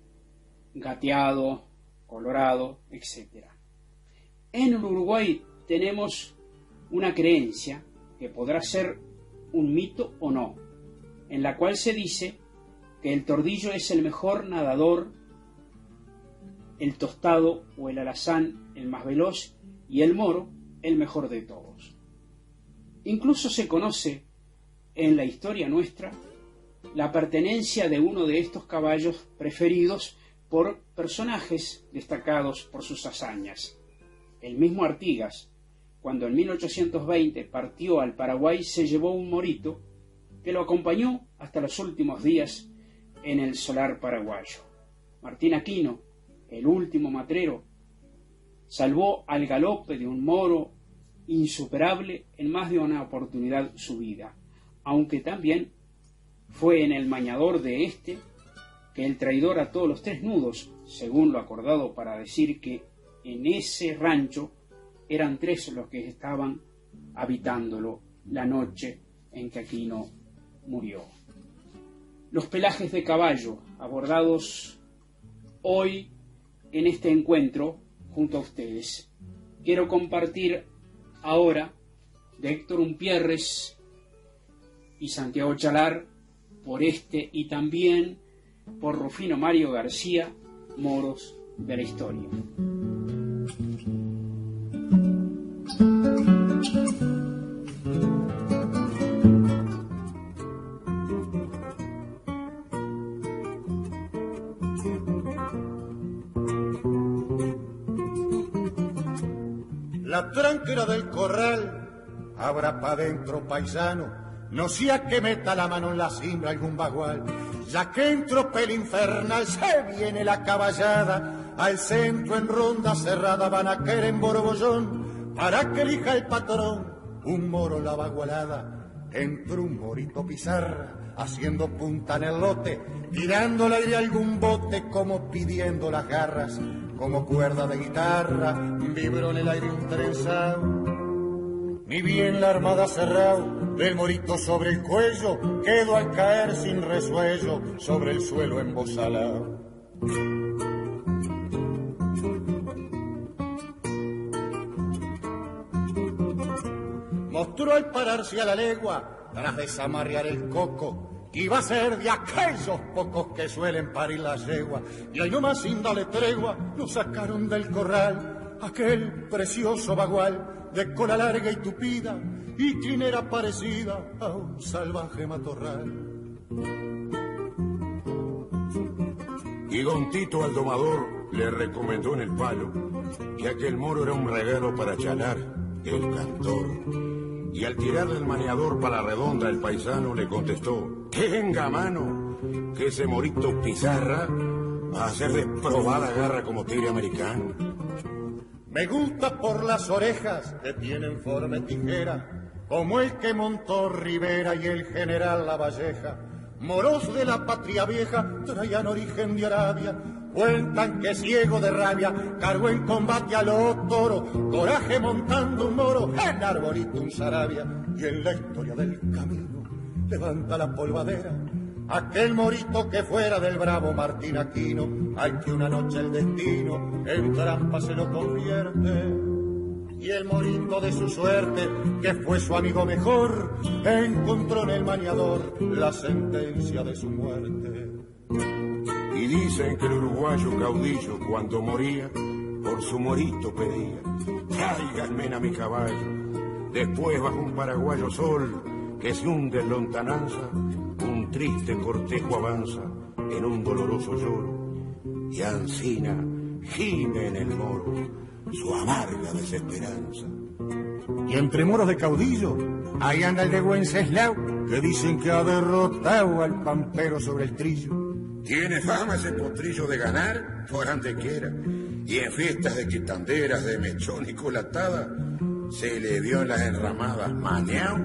gateado, colorado, etc. En Uruguay tenemos una creencia, que podrá ser un mito o no, en la cual se dice que el tordillo es el mejor nadador, el tostado o el alazán el más veloz y el moro el mejor de todos. Incluso se conoce en la historia nuestra la pertenencia de uno de estos caballos preferidos por personajes destacados por sus hazañas. El mismo Artigas, cuando en 1820 partió al Paraguay, se llevó un morito que lo acompañó hasta los últimos días en el solar paraguayo. Martín Aquino, el último matrero, salvó al galope de un moro insuperable en más de una oportunidad su vida, aunque también fue en el mañador de este que el traidor ató los 3 nudos, según lo acordado, para decir que en ese rancho eran 3 los que estaban habitándolo la noche en que Aquino murió. Los pelajes de caballo abordados hoy en este encuentro junto a ustedes. Quiero compartir ahora de Héctor Umpierres y Santiago Chalar por este y también por Rufino Mario García, Moros de la Historia. La tranquera del corral, abra pa' dentro paisano, no sea que meta la mano en la cimbra algún bagual, ya que en tropel infernal se viene la caballada, al centro en ronda cerrada van a caer en borbollón, para que elija el patrón un moro la bagualada, entró un morito pizarra, haciendo punta en el lote, tirando al aire algún bote como pidiendo las garras, como cuerda de guitarra, vibró en el aire un trenzado. Ni bien la armada cerrado, del morito sobre el cuello, quedó al caer sin resuello, sobre el suelo embosalado. Mostró al pararse a la legua, tras desamarrear el coco, iba a ser de aquellos pocos que suelen parir la yegua, y ahí nomás sin darle tregua, lo sacaron del corral, aquel precioso bagual, de cola larga y tupida, y crinera parecida a un salvaje matorral. Y don Tito al domador le recomendó en el palo que aquel moro era un regalo para Chalar, el cantor. Y al tirarle el maniador para la redonda, el paisano le contestó: «Tenga, mano, que ese morito Pizarra va a ser de probada garra como tigre americano. Me gusta por las orejas que tienen forma de tijera, como el que montó Rivera y el general Lavalleja. Moros de la patria vieja traían origen de Arabia. Cuentan que ciego de rabia cargó en combate a los toros, coraje montando un moro, en arbolito un sarabia. Y en la historia del camino levanta la polvadera aquel morito que fuera del bravo Martín Aquino, al que una noche el destino en trampa se lo convierte. Y el morito de su suerte, que fue su amigo mejor, encontró en el maniador la sentencia de su muerte. Y dicen que el uruguayo caudillo cuando moría, por su morito pedía: tráiganme a mi caballo. Después bajo un paraguayo sol que se hunde en lontananza, un triste cortejo avanza en un doloroso lloro. Y ansina gime en el moro su amarga desesperanza. Y entre moros de caudillo, ahí anda el de Wenceslao, que dicen que ha derrotado al pampero sobre el trillo. Tiene fama ese potrillo de ganar por donde quiera, y en fiestas de quitanderas, de mechón y colatada, se le vio en las enramadas mañao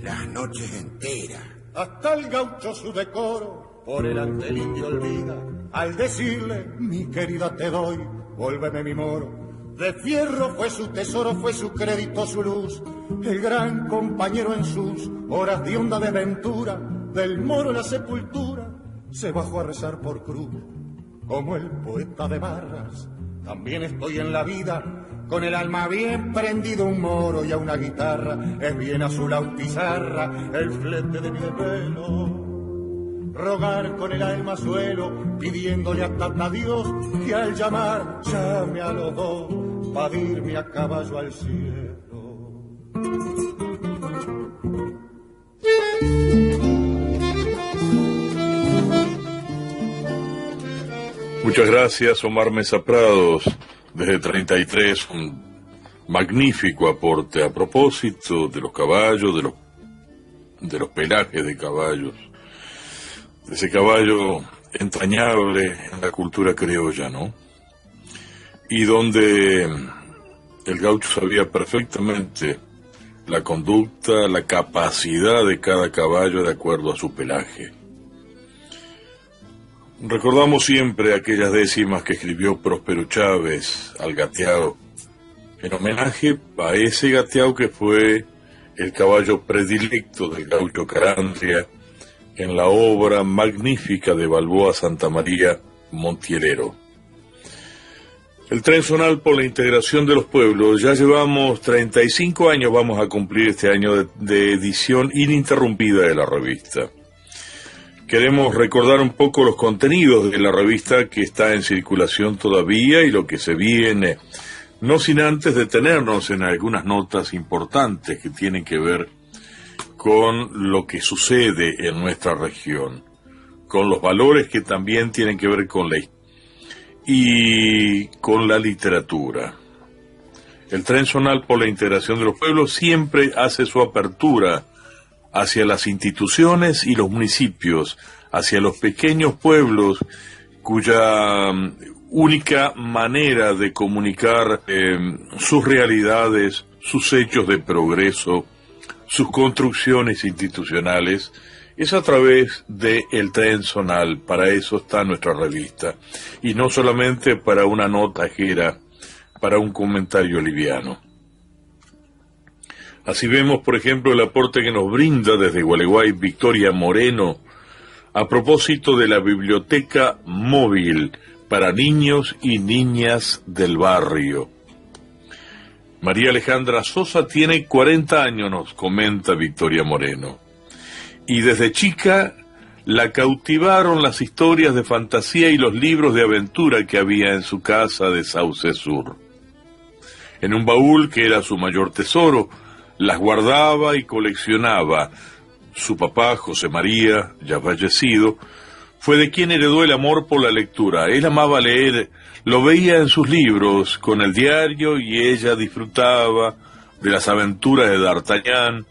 las noches enteras. Hasta el gaucho su decoro por el ante el indio olvida, al decirle: mi querida te doy, vuélveme mi moro. De fierro fue su tesoro, fue su crédito, su luz, el gran compañero en sus horas de honda desventura. Del moro en la sepultura se bajó a rezar por cruz, como el poeta de barras. También estoy en la vida con el alma bien prendido, un moro y a una guitarra. Es bien azulado pizarra el flete de mi desvelo. Rogar con el alma suelo, pidiéndole a Tata Dios que al llamar llame a los dos para irme a caballo al cielo. Muchas gracias, Omar Mesa Prados, desde 33, un magnífico aporte a propósito de los caballos, de los pelajes de caballos, de ese caballo entrañable en la cultura criolla, ¿no? Y donde el gaucho sabía perfectamente la conducta, la capacidad de cada caballo de acuerdo a su pelaje. Recordamos siempre aquellas décimas que escribió Próspero Chávez al gateao, en homenaje a ese gateao que fue el caballo predilecto del gaucho Carandria en la obra magnífica de Balboa Santa María, Montielero. El tren zonal por la integración de los pueblos, ya llevamos 35 años, vamos a cumplir este año de edición ininterrumpida de la revista. Queremos recordar un poco los contenidos de la revista que está en circulación todavía y lo que se viene, no sin antes detenernos en algunas notas importantes que tienen que ver con lo que sucede en nuestra región, con los valores que también tienen que ver con la historia y con la literatura. El tren zonal por la integración de los pueblos siempre hace su apertura hacia las instituciones y los municipios, hacia los pequeños pueblos cuya única manera de comunicar sus realidades, sus hechos de progreso, sus construcciones institucionales, es a través del tren zonal. Para eso está nuestra revista, y no solamente para una nota ajera, para un comentario liviano. Así vemos, por ejemplo, el aporte que nos brinda desde Gualeguay Victoria Moreno a propósito de la biblioteca móvil para niños y niñas del barrio. María Alejandra Sosa tiene 40 años, nos comenta Victoria Moreno, y desde chica la cautivaron las historias de fantasía y los libros de aventura que había en su casa de Sauce Sur. En un baúl que era su mayor tesoro, las guardaba y coleccionaba. Su papá, José María, ya fallecido, fue de quien heredó el amor por la lectura. Él amaba leer, lo veía en sus libros, con el diario, y ella disfrutaba de las aventuras de D'Artagnan,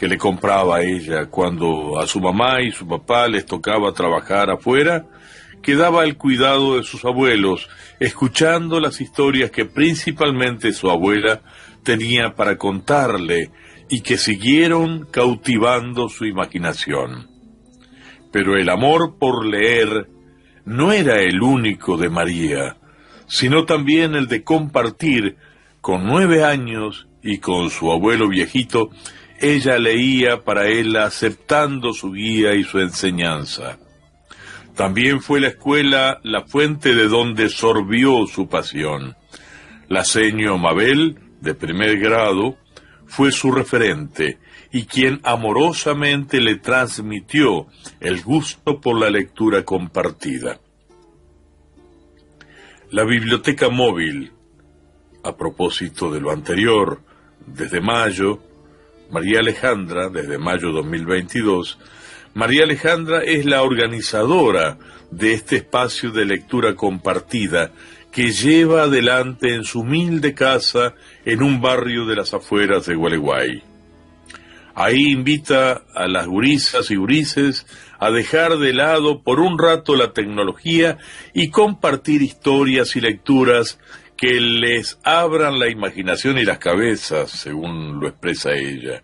que le compraba a ella cuando a su mamá y su papá les tocaba trabajar afuera, quedaba al cuidado de sus abuelos, escuchando las historias que principalmente su abuela tenía para contarle y que siguieron cautivando su imaginación. Pero el amor por leer no era el único de María, sino también el de compartir. Con 9 años y con su abuelo viejito, ella leía para él aceptando su guía y su enseñanza. También fue la escuela la fuente de donde sorbió su pasión. La seño Mabel, de primer grado, fue su referente y quien amorosamente le transmitió el gusto por la lectura compartida. La biblioteca móvil, a propósito de lo anterior, desde mayo, María Alejandra, desde mayo 2022, María Alejandra es la organizadora de este espacio de lectura compartida que lleva adelante en su humilde casa en un barrio de las afueras de Gualeguay. Ahí invita a las gurisas y gurises a dejar de lado por un rato la tecnología y compartir historias y lecturas que les abran la imaginación y las cabezas, según lo expresa ella.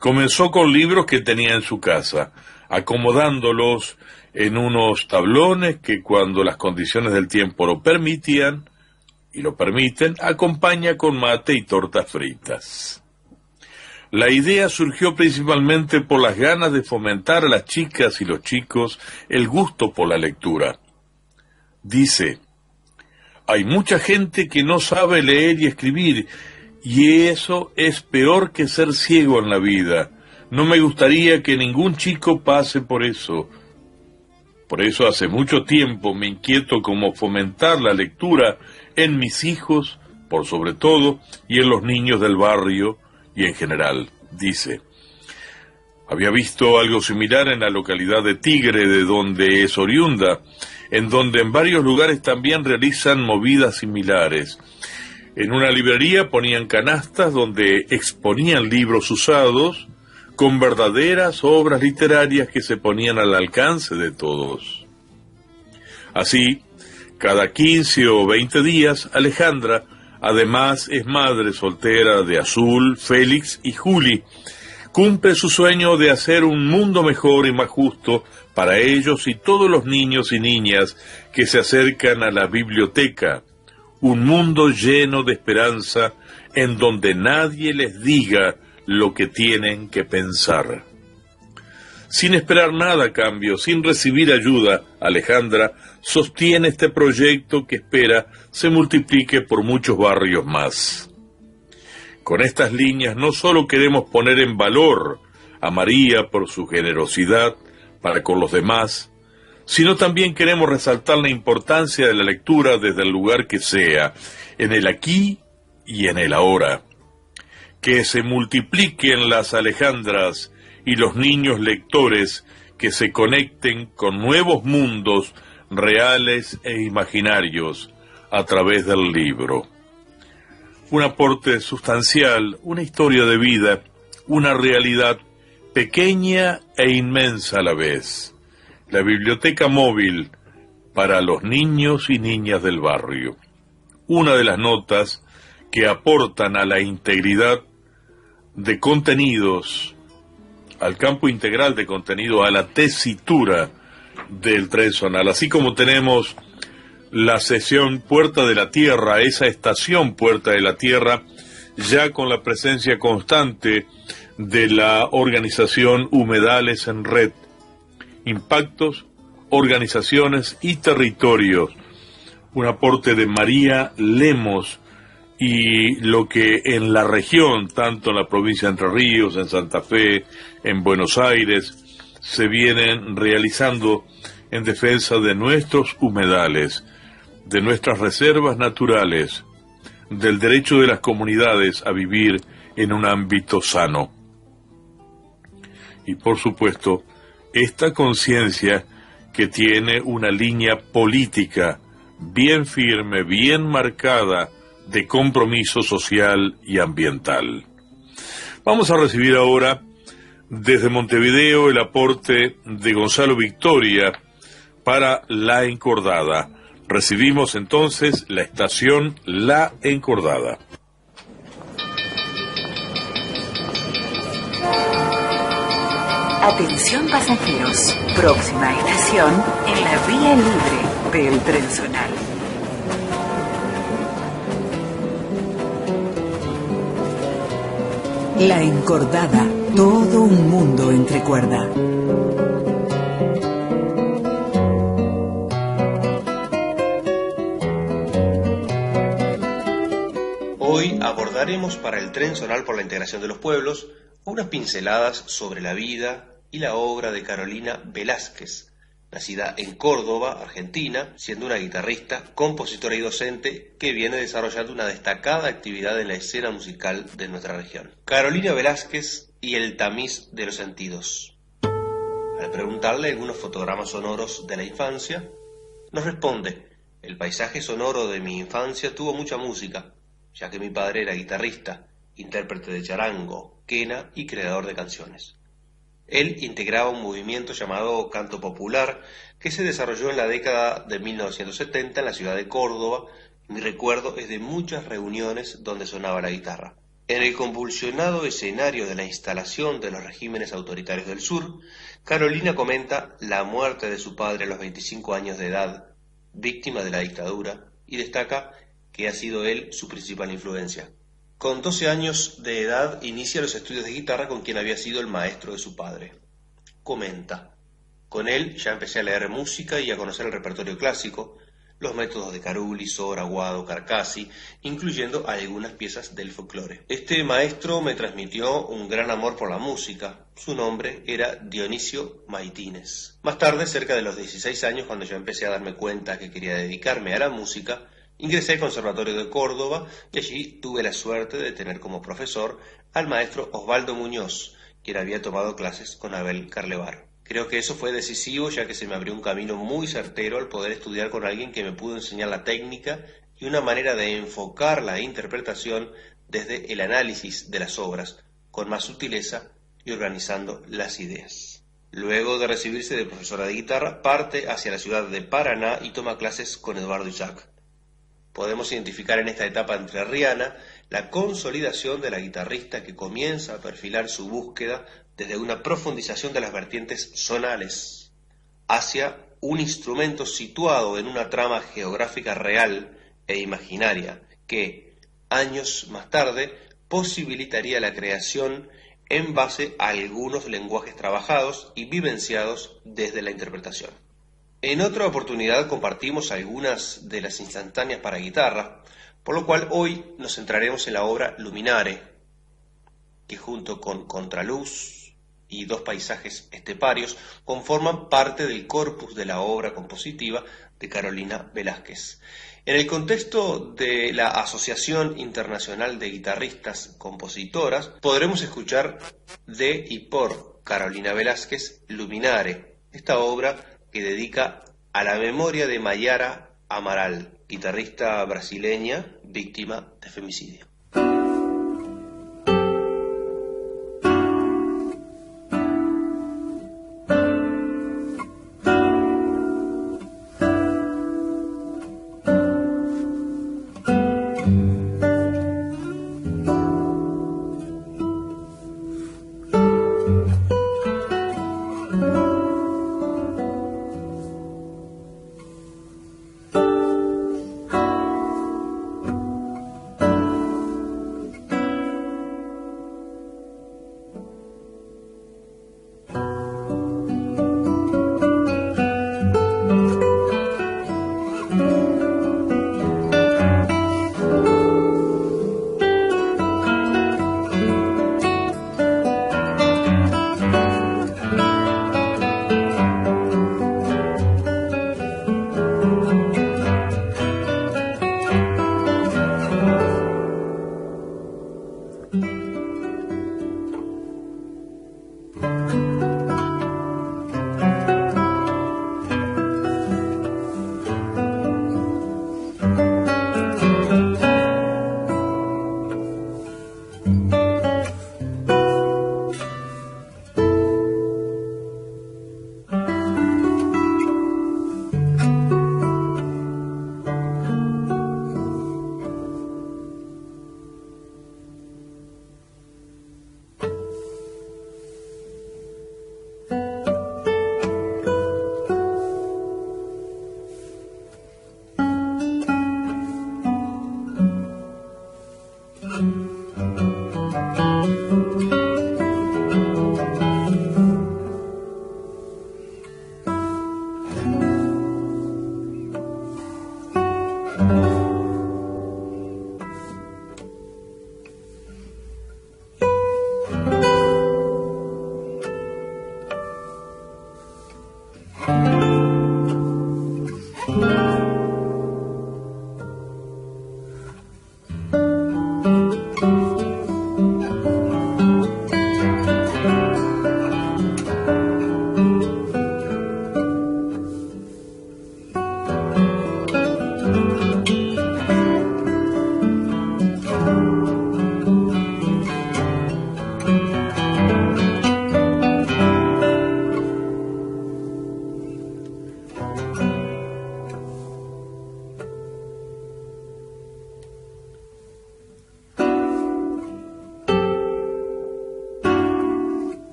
Comenzó con libros que tenía en su casa, acomodándolos en unos tablones que, cuando las condiciones del tiempo lo permitían, y lo permiten, acompaña con mate y tortas fritas. La idea surgió principalmente por las ganas de fomentar a las chicas y los chicos el gusto por la lectura. Dice: hay mucha gente que no sabe leer y escribir, y eso es peor que ser ciego en la vida. No me gustaría que ningún chico pase por eso. Por eso hace mucho tiempo me inquieto cómo fomentar la lectura en mis hijos, por sobre todo, y en los niños del barrio y en general, dice. Había visto algo similar en la localidad de Tigre, de donde es oriunda, en donde en varios lugares también realizan movidas similares. En una librería ponían canastas donde exponían libros usados con verdaderas obras literarias que se ponían al alcance de todos. Así, cada 15 o 20 días, Alejandra, además, es madre soltera de Azul, Félix y Juli. Cumple su sueño de hacer un mundo mejor y más justo para ellos y todos los niños y niñas que se acercan a la biblioteca. Un mundo lleno de esperanza en donde nadie les diga lo que tienen que pensar. Sin esperar nada a cambio, sin recibir ayuda, Alejandra sostiene este proyecto que espera se multiplique por muchos barrios más. Con estas líneas no solo queremos poner en valor a María por su generosidad para con los demás, sino también queremos resaltar la importancia de la lectura desde el lugar que sea, en el aquí y en el ahora. Que se multipliquen las Alejandras y los niños lectores que se conecten con nuevos mundos reales e imaginarios a través del libro. Un aporte sustancial, una historia de vida, una realidad pequeña e inmensa a la vez. La biblioteca móvil para los niños y niñas del barrio. Una de las notas que aportan a la integridad de contenidos, al campo integral de contenido, a la tesitura del tren zonal. Así como tenemos la sesión Puerta de la Tierra, esa estación Puerta de la Tierra, ya con la presencia constante de la organización Humedales en Red. Impactos, organizaciones y territorios. Un aporte de María Lemos y lo que en la región, tanto en la provincia de Entre Ríos, en Santa Fe, en Buenos Aires, se vienen realizando en defensa de nuestros humedales, de nuestras reservas naturales, del derecho de las comunidades a vivir en un ámbito sano. Y por supuesto, esta conciencia que tiene una línea política bien firme, bien marcada, de compromiso social y ambiental. Vamos a recibir ahora desde Montevideo el aporte de Gonzalo Victoria para La Encordada. Recibimos entonces la estación La Encordada. Atención pasajeros, próxima estación en la vía libre del tren zonal. La Encordada, todo un mundo entre cuerda. Hoy abordaremos para el Tren Zonal por la Integración de los Pueblos unas pinceladas sobre la vida y la obra de Carolina Velázquez, nacida en Córdoba, Argentina, siendo una guitarrista, compositora y docente que viene desarrollando una destacada actividad en la escena musical de nuestra región. Carolina Velázquez y el tamiz de los sentidos. Al preguntarle algunos fotogramas sonoros de la infancia, nos responde: el paisaje sonoro de mi infancia tuvo mucha música, ya que mi padre era guitarrista, intérprete de charango, quena y creador de canciones. Él integraba un movimiento llamado Canto Popular que se desarrolló en la década de 1970 en la ciudad de Córdoba. Mi recuerdo es de muchas reuniones donde sonaba la guitarra. En el convulsionado escenario de la instalación de los regímenes autoritarios del sur, Carolina comenta la muerte de su padre a los 25 años de edad, víctima de la dictadura, y destaca que ha sido él su principal influencia. Con 12 años de edad inicia los estudios de guitarra con quien había sido el maestro de su padre. Comenta: con él ya empecé a leer música y a conocer el repertorio clásico, los métodos de Carulli, Sor, Aguado, Carcassi, incluyendo algunas piezas del folclore. Este maestro me transmitió un gran amor por la música. Su nombre era Dionisio Maitines. Más tarde, cerca de los 16 años, cuando yo empecé a darme cuenta que quería dedicarme a la música, ingresé al Conservatorio de Córdoba y allí tuve la suerte de tener como profesor al maestro Osvaldo Muñoz, quien había tomado clases con Abel Carlevar. Creo que eso fue decisivo, ya que se me abrió un camino muy certero al poder estudiar con alguien que me pudo enseñar la técnica y una manera de enfocar la interpretación desde el análisis de las obras, con más sutileza y organizando las ideas. Luego de recibirse de profesora de guitarra, parte hacia la ciudad de Paraná y toma clases con Eduardo Isaac. Podemos identificar en esta etapa entrerriana la consolidación de la guitarrista que comienza a perfilar su búsqueda desde una profundización de las vertientes zonales hacia un instrumento situado en una trama geográfica real e imaginaria que, años más tarde, posibilitaría la creación en base a algunos lenguajes trabajados y vivenciados desde la interpretación. En otra oportunidad compartimos algunas de las instantáneas para guitarra, por lo cual hoy nos centraremos en la obra Luminare, que junto con Contraluz y Dos paisajes esteparios conforman parte del corpus de la obra compositiva de Carolina Velázquez. En el contexto de la Asociación Internacional de Guitarristas Compositoras, podremos escuchar de y por Carolina Velázquez Luminare, esta obra que dedica a la memoria de Mayara Amaral, guitarrista brasileña víctima de femicidio.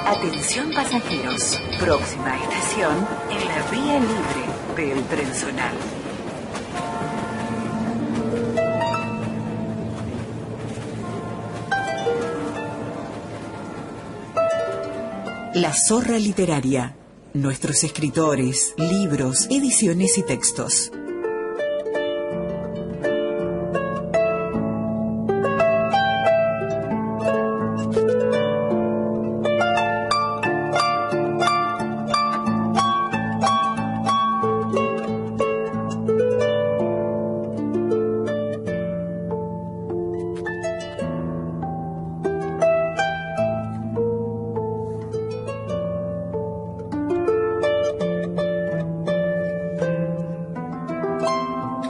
Atención pasajeros, próxima estación en la vía libre del tren zonal. La Zorra Literaria. Nuestros escritores, libros, ediciones y textos.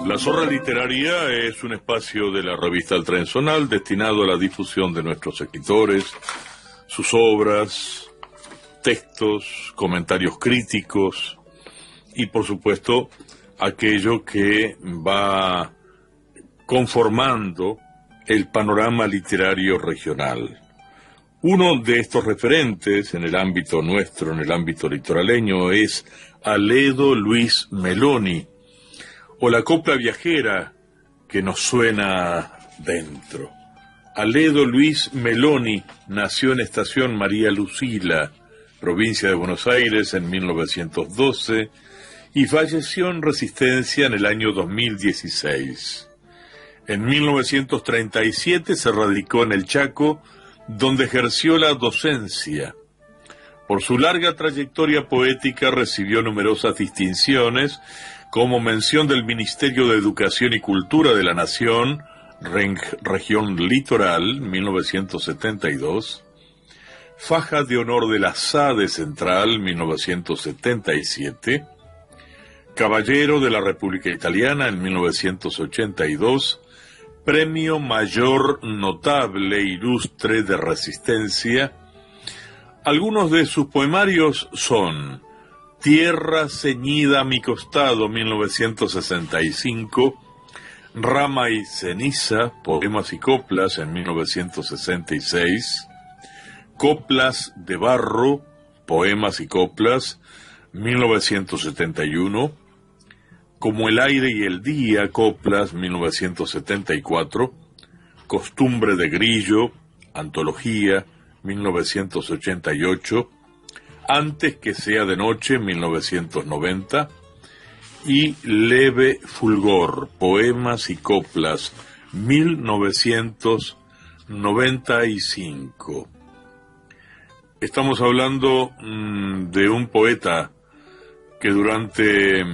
La Zorra Literaria es un espacio de la revista El Tren Zonal destinado a la difusión de nuestros escritores, sus obras, textos, comentarios críticos y, por supuesto, aquello que va conformando el panorama literario regional. Uno de estos referentes en el ámbito nuestro, en el ámbito litoraleño, es Aledo Luis Meloni, o la copla viajera que nos suena dentro. Aledo Luis Meloni nació en Estación María Lucila, provincia de Buenos Aires, en 1912 y falleció en Resistencia en el año 2016. En 1937 se radicó en el Chaco, donde ejerció la docencia. Por su larga trayectoria poética recibió numerosas distinciones, como mención del Ministerio de Educación y Cultura de la Nación, Región Litoral, 1972, Faja de Honor de la SADE Central, 1977, Caballero de la República Italiana en 1982, Premio Mayor Notable Ilustre de Resistencia. Algunos de sus poemarios son Tierra ceñida a mi costado, 1965, Rama y ceniza, poemas y coplas, en 1966, Coplas de barro, poemas y coplas, 1971, Como el aire y el día, coplas, 1974, Costumbre de grillo, antología, 1988, Antes que sea de noche, 1990, y Leve fulgor, poemas y coplas, 1995. Estamos hablando de un poeta que durante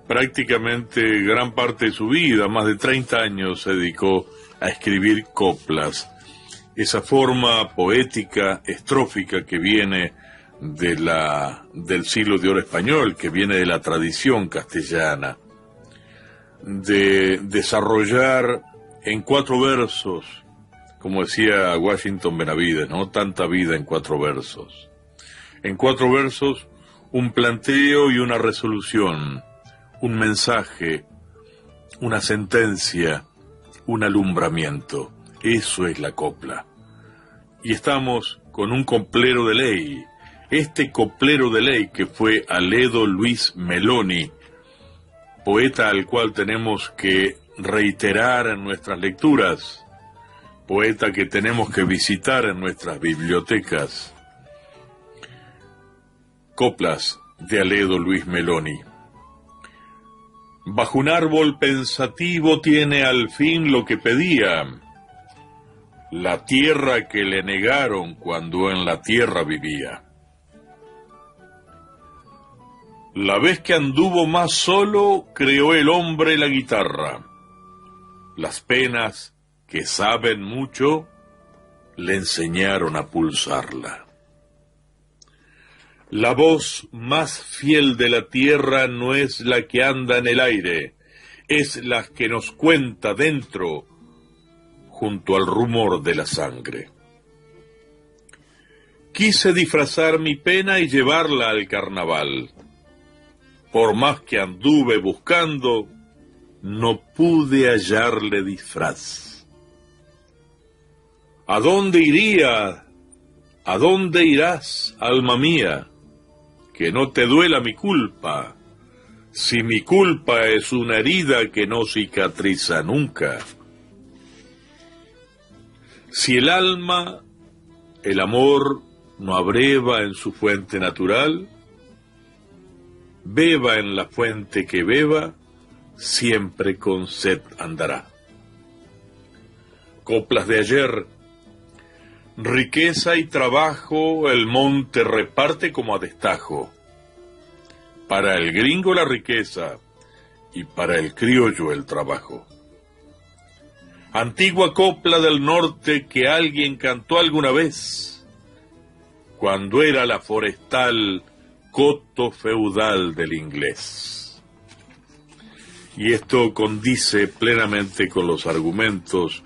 prácticamente gran parte de su vida, más de 30 años, se dedicó a escribir coplas. Esa forma poética, estrófica que viene del siglo de oro español, que viene de la tradición castellana, de desarrollar en 4 versos, como decía Washington Benavides, ¿no? Tanta vida en 4 versos. En 4 versos, un planteo y una resolución, un mensaje, una sentencia, un alumbramiento. Eso es la copla. Y estamos con un coplero de ley. Este coplero de ley que fue Aledo Luis Meloni, poeta al cual tenemos que reiterar en nuestras lecturas, poeta que tenemos que visitar en nuestras bibliotecas. Coplas de Aledo Luis Meloni. Bajo un árbol pensativo tiene al fin lo que pedía, la tierra que le negaron cuando en la tierra vivía. La vez que anduvo más solo, creó el hombre la guitarra. Las penas, que saben mucho, le enseñaron a pulsarla. La voz más fiel de la tierra no es la que anda en el aire, es la que nos cuenta dentro, junto al rumor de la sangre. Quise disfrazar mi pena y llevarla al carnaval. Por más que anduve buscando, no pude hallarle disfraz. ¿A dónde iría ¿A dónde irás, alma mía? Que no te duela mi culpa, si mi culpa es una herida que no cicatriza nunca. Si el alma, el amor, no abreva en su fuente natural, beba en la fuente que beba, siempre con sed andará. Coplas de ayer. Riqueza y trabajo el monte reparte como a destajo. Para el gringo la riqueza y para el criollo el trabajo. Antigua copla del norte que alguien cantó alguna vez, cuando era la forestal coto feudal del inglés. Y esto condice plenamente con los argumentos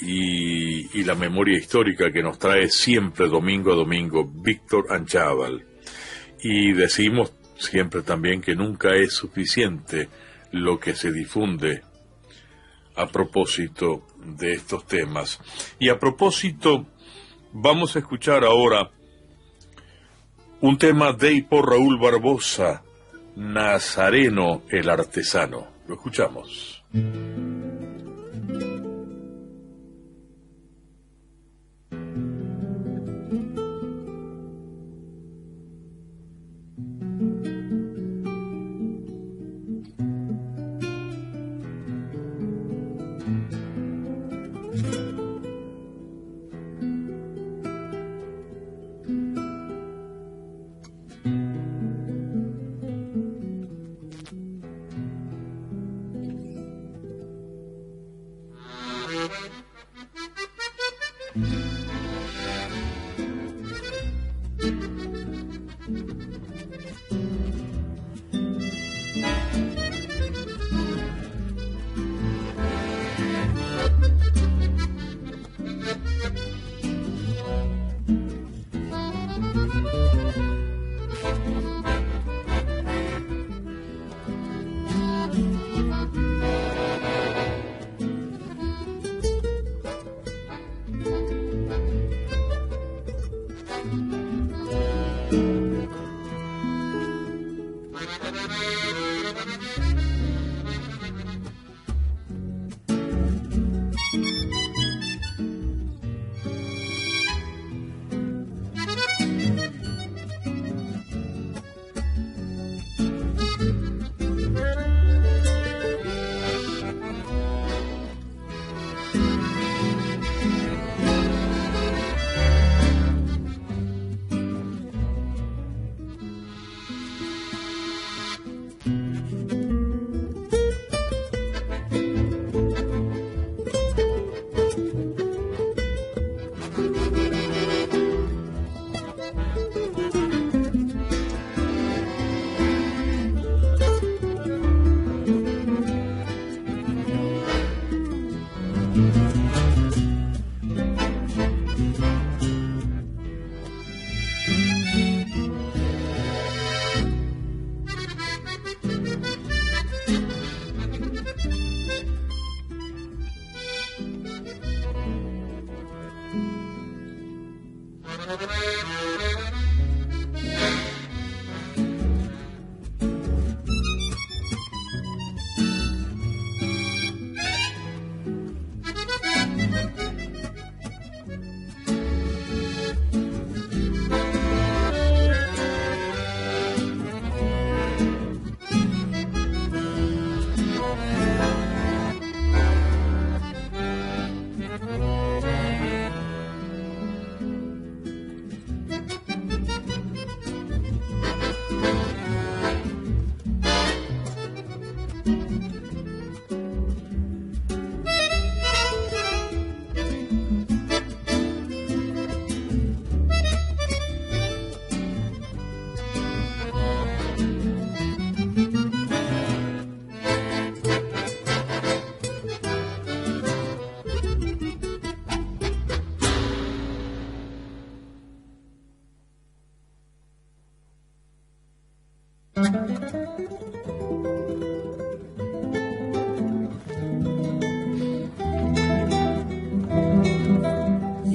y la memoria histórica que nos trae siempre domingo a domingo Víctor Anchával. Y decimos siempre también que nunca es suficiente lo que se difunde a propósito de estos temas. Y a propósito, vamos a escuchar ahora un tema de y por Raúl Barbosa, Nazareno el artesano. Lo escuchamos.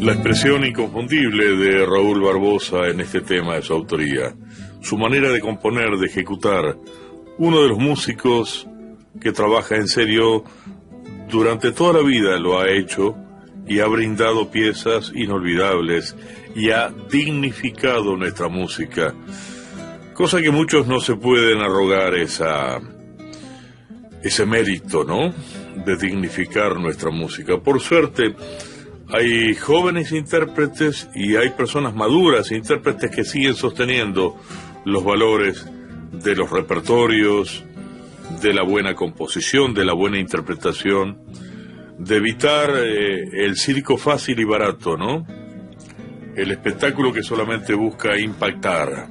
La expresión inconfundible de Raúl Barbosa en este tema de su autoría, su manera de componer, de ejecutar, uno de los músicos que trabaja en serio durante toda la vida lo ha hecho y ha brindado piezas inolvidables y ha dignificado nuestra música, cosa que muchos no se pueden arrogar ese mérito, ¿no?, de dignificar nuestra música. Por suerte, hay jóvenes intérpretes y hay personas maduras, intérpretes que siguen sosteniendo los valores de los repertorios, de la buena composición, de la buena interpretación, de evitar el circo fácil y barato, ¿no? El espectáculo que solamente busca impactar.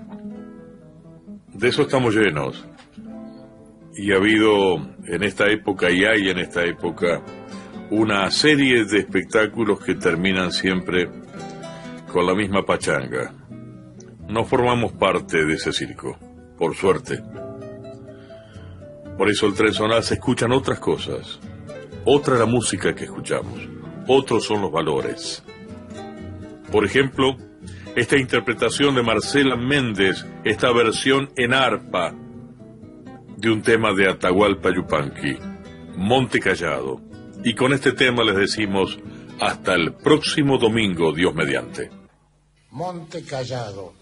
De eso estamos llenos. Y ha habido en esta época, y hay en esta época, una serie de espectáculos que terminan siempre con la misma pachanga. No formamos parte de ese circo, por suerte. Por eso el Tren Zonal se escuchan otras cosas. Otra es la música que escuchamos, otros son los valores. Por ejemplo, esta interpretación de Marcela Méndez, esta versión en arpa de un tema de Atahualpa Yupanqui, Monte Callado. Y con este tema les decimos hasta el próximo domingo, Dios mediante. Monte Callado.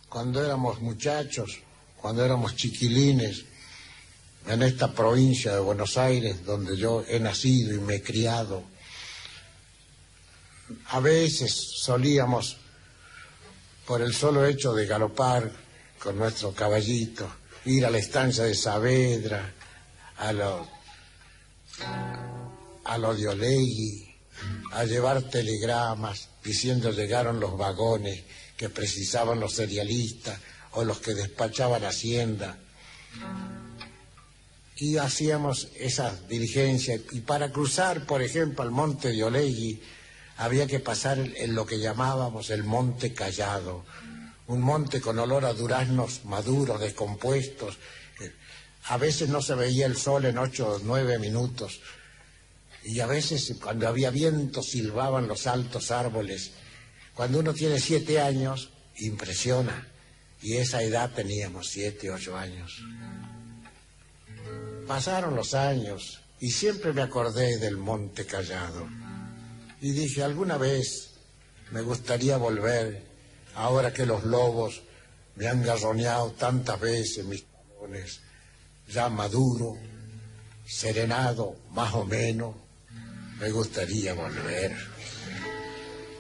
Cuando éramos muchachos, cuando éramos chiquilines, en esta provincia de Buenos Aires, donde yo he nacido y me he criado, a veces solíamos, por el solo hecho de galopar con nuestro caballito, ir a la estancia de Saavedra, a lo de Olegui, a llevar telegramas diciendo llegaron los vagones que precisaban los cerealistas o los que despachaban Hacienda. Y hacíamos esas diligencias. Y para cruzar, por ejemplo, al monte de Olegui, había que pasar en lo que llamábamos el Monte Callado, un monte con olor a duraznos maduros, descompuestos. A veces no se veía el sol en 8 o 9 minutos, y a veces cuando había viento silbaban los altos árboles. Cuando uno tiene 7 años, impresiona, y esa edad teníamos 7, 8 años. Pasaron los años, y siempre me acordé del Monte Callado. Y dije, alguna vez me gustaría volver, ahora que los lobos me han garroneado tantas veces mis talones, ya maduro, serenado, más o menos, me gustaría volver.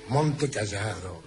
Monte Callado.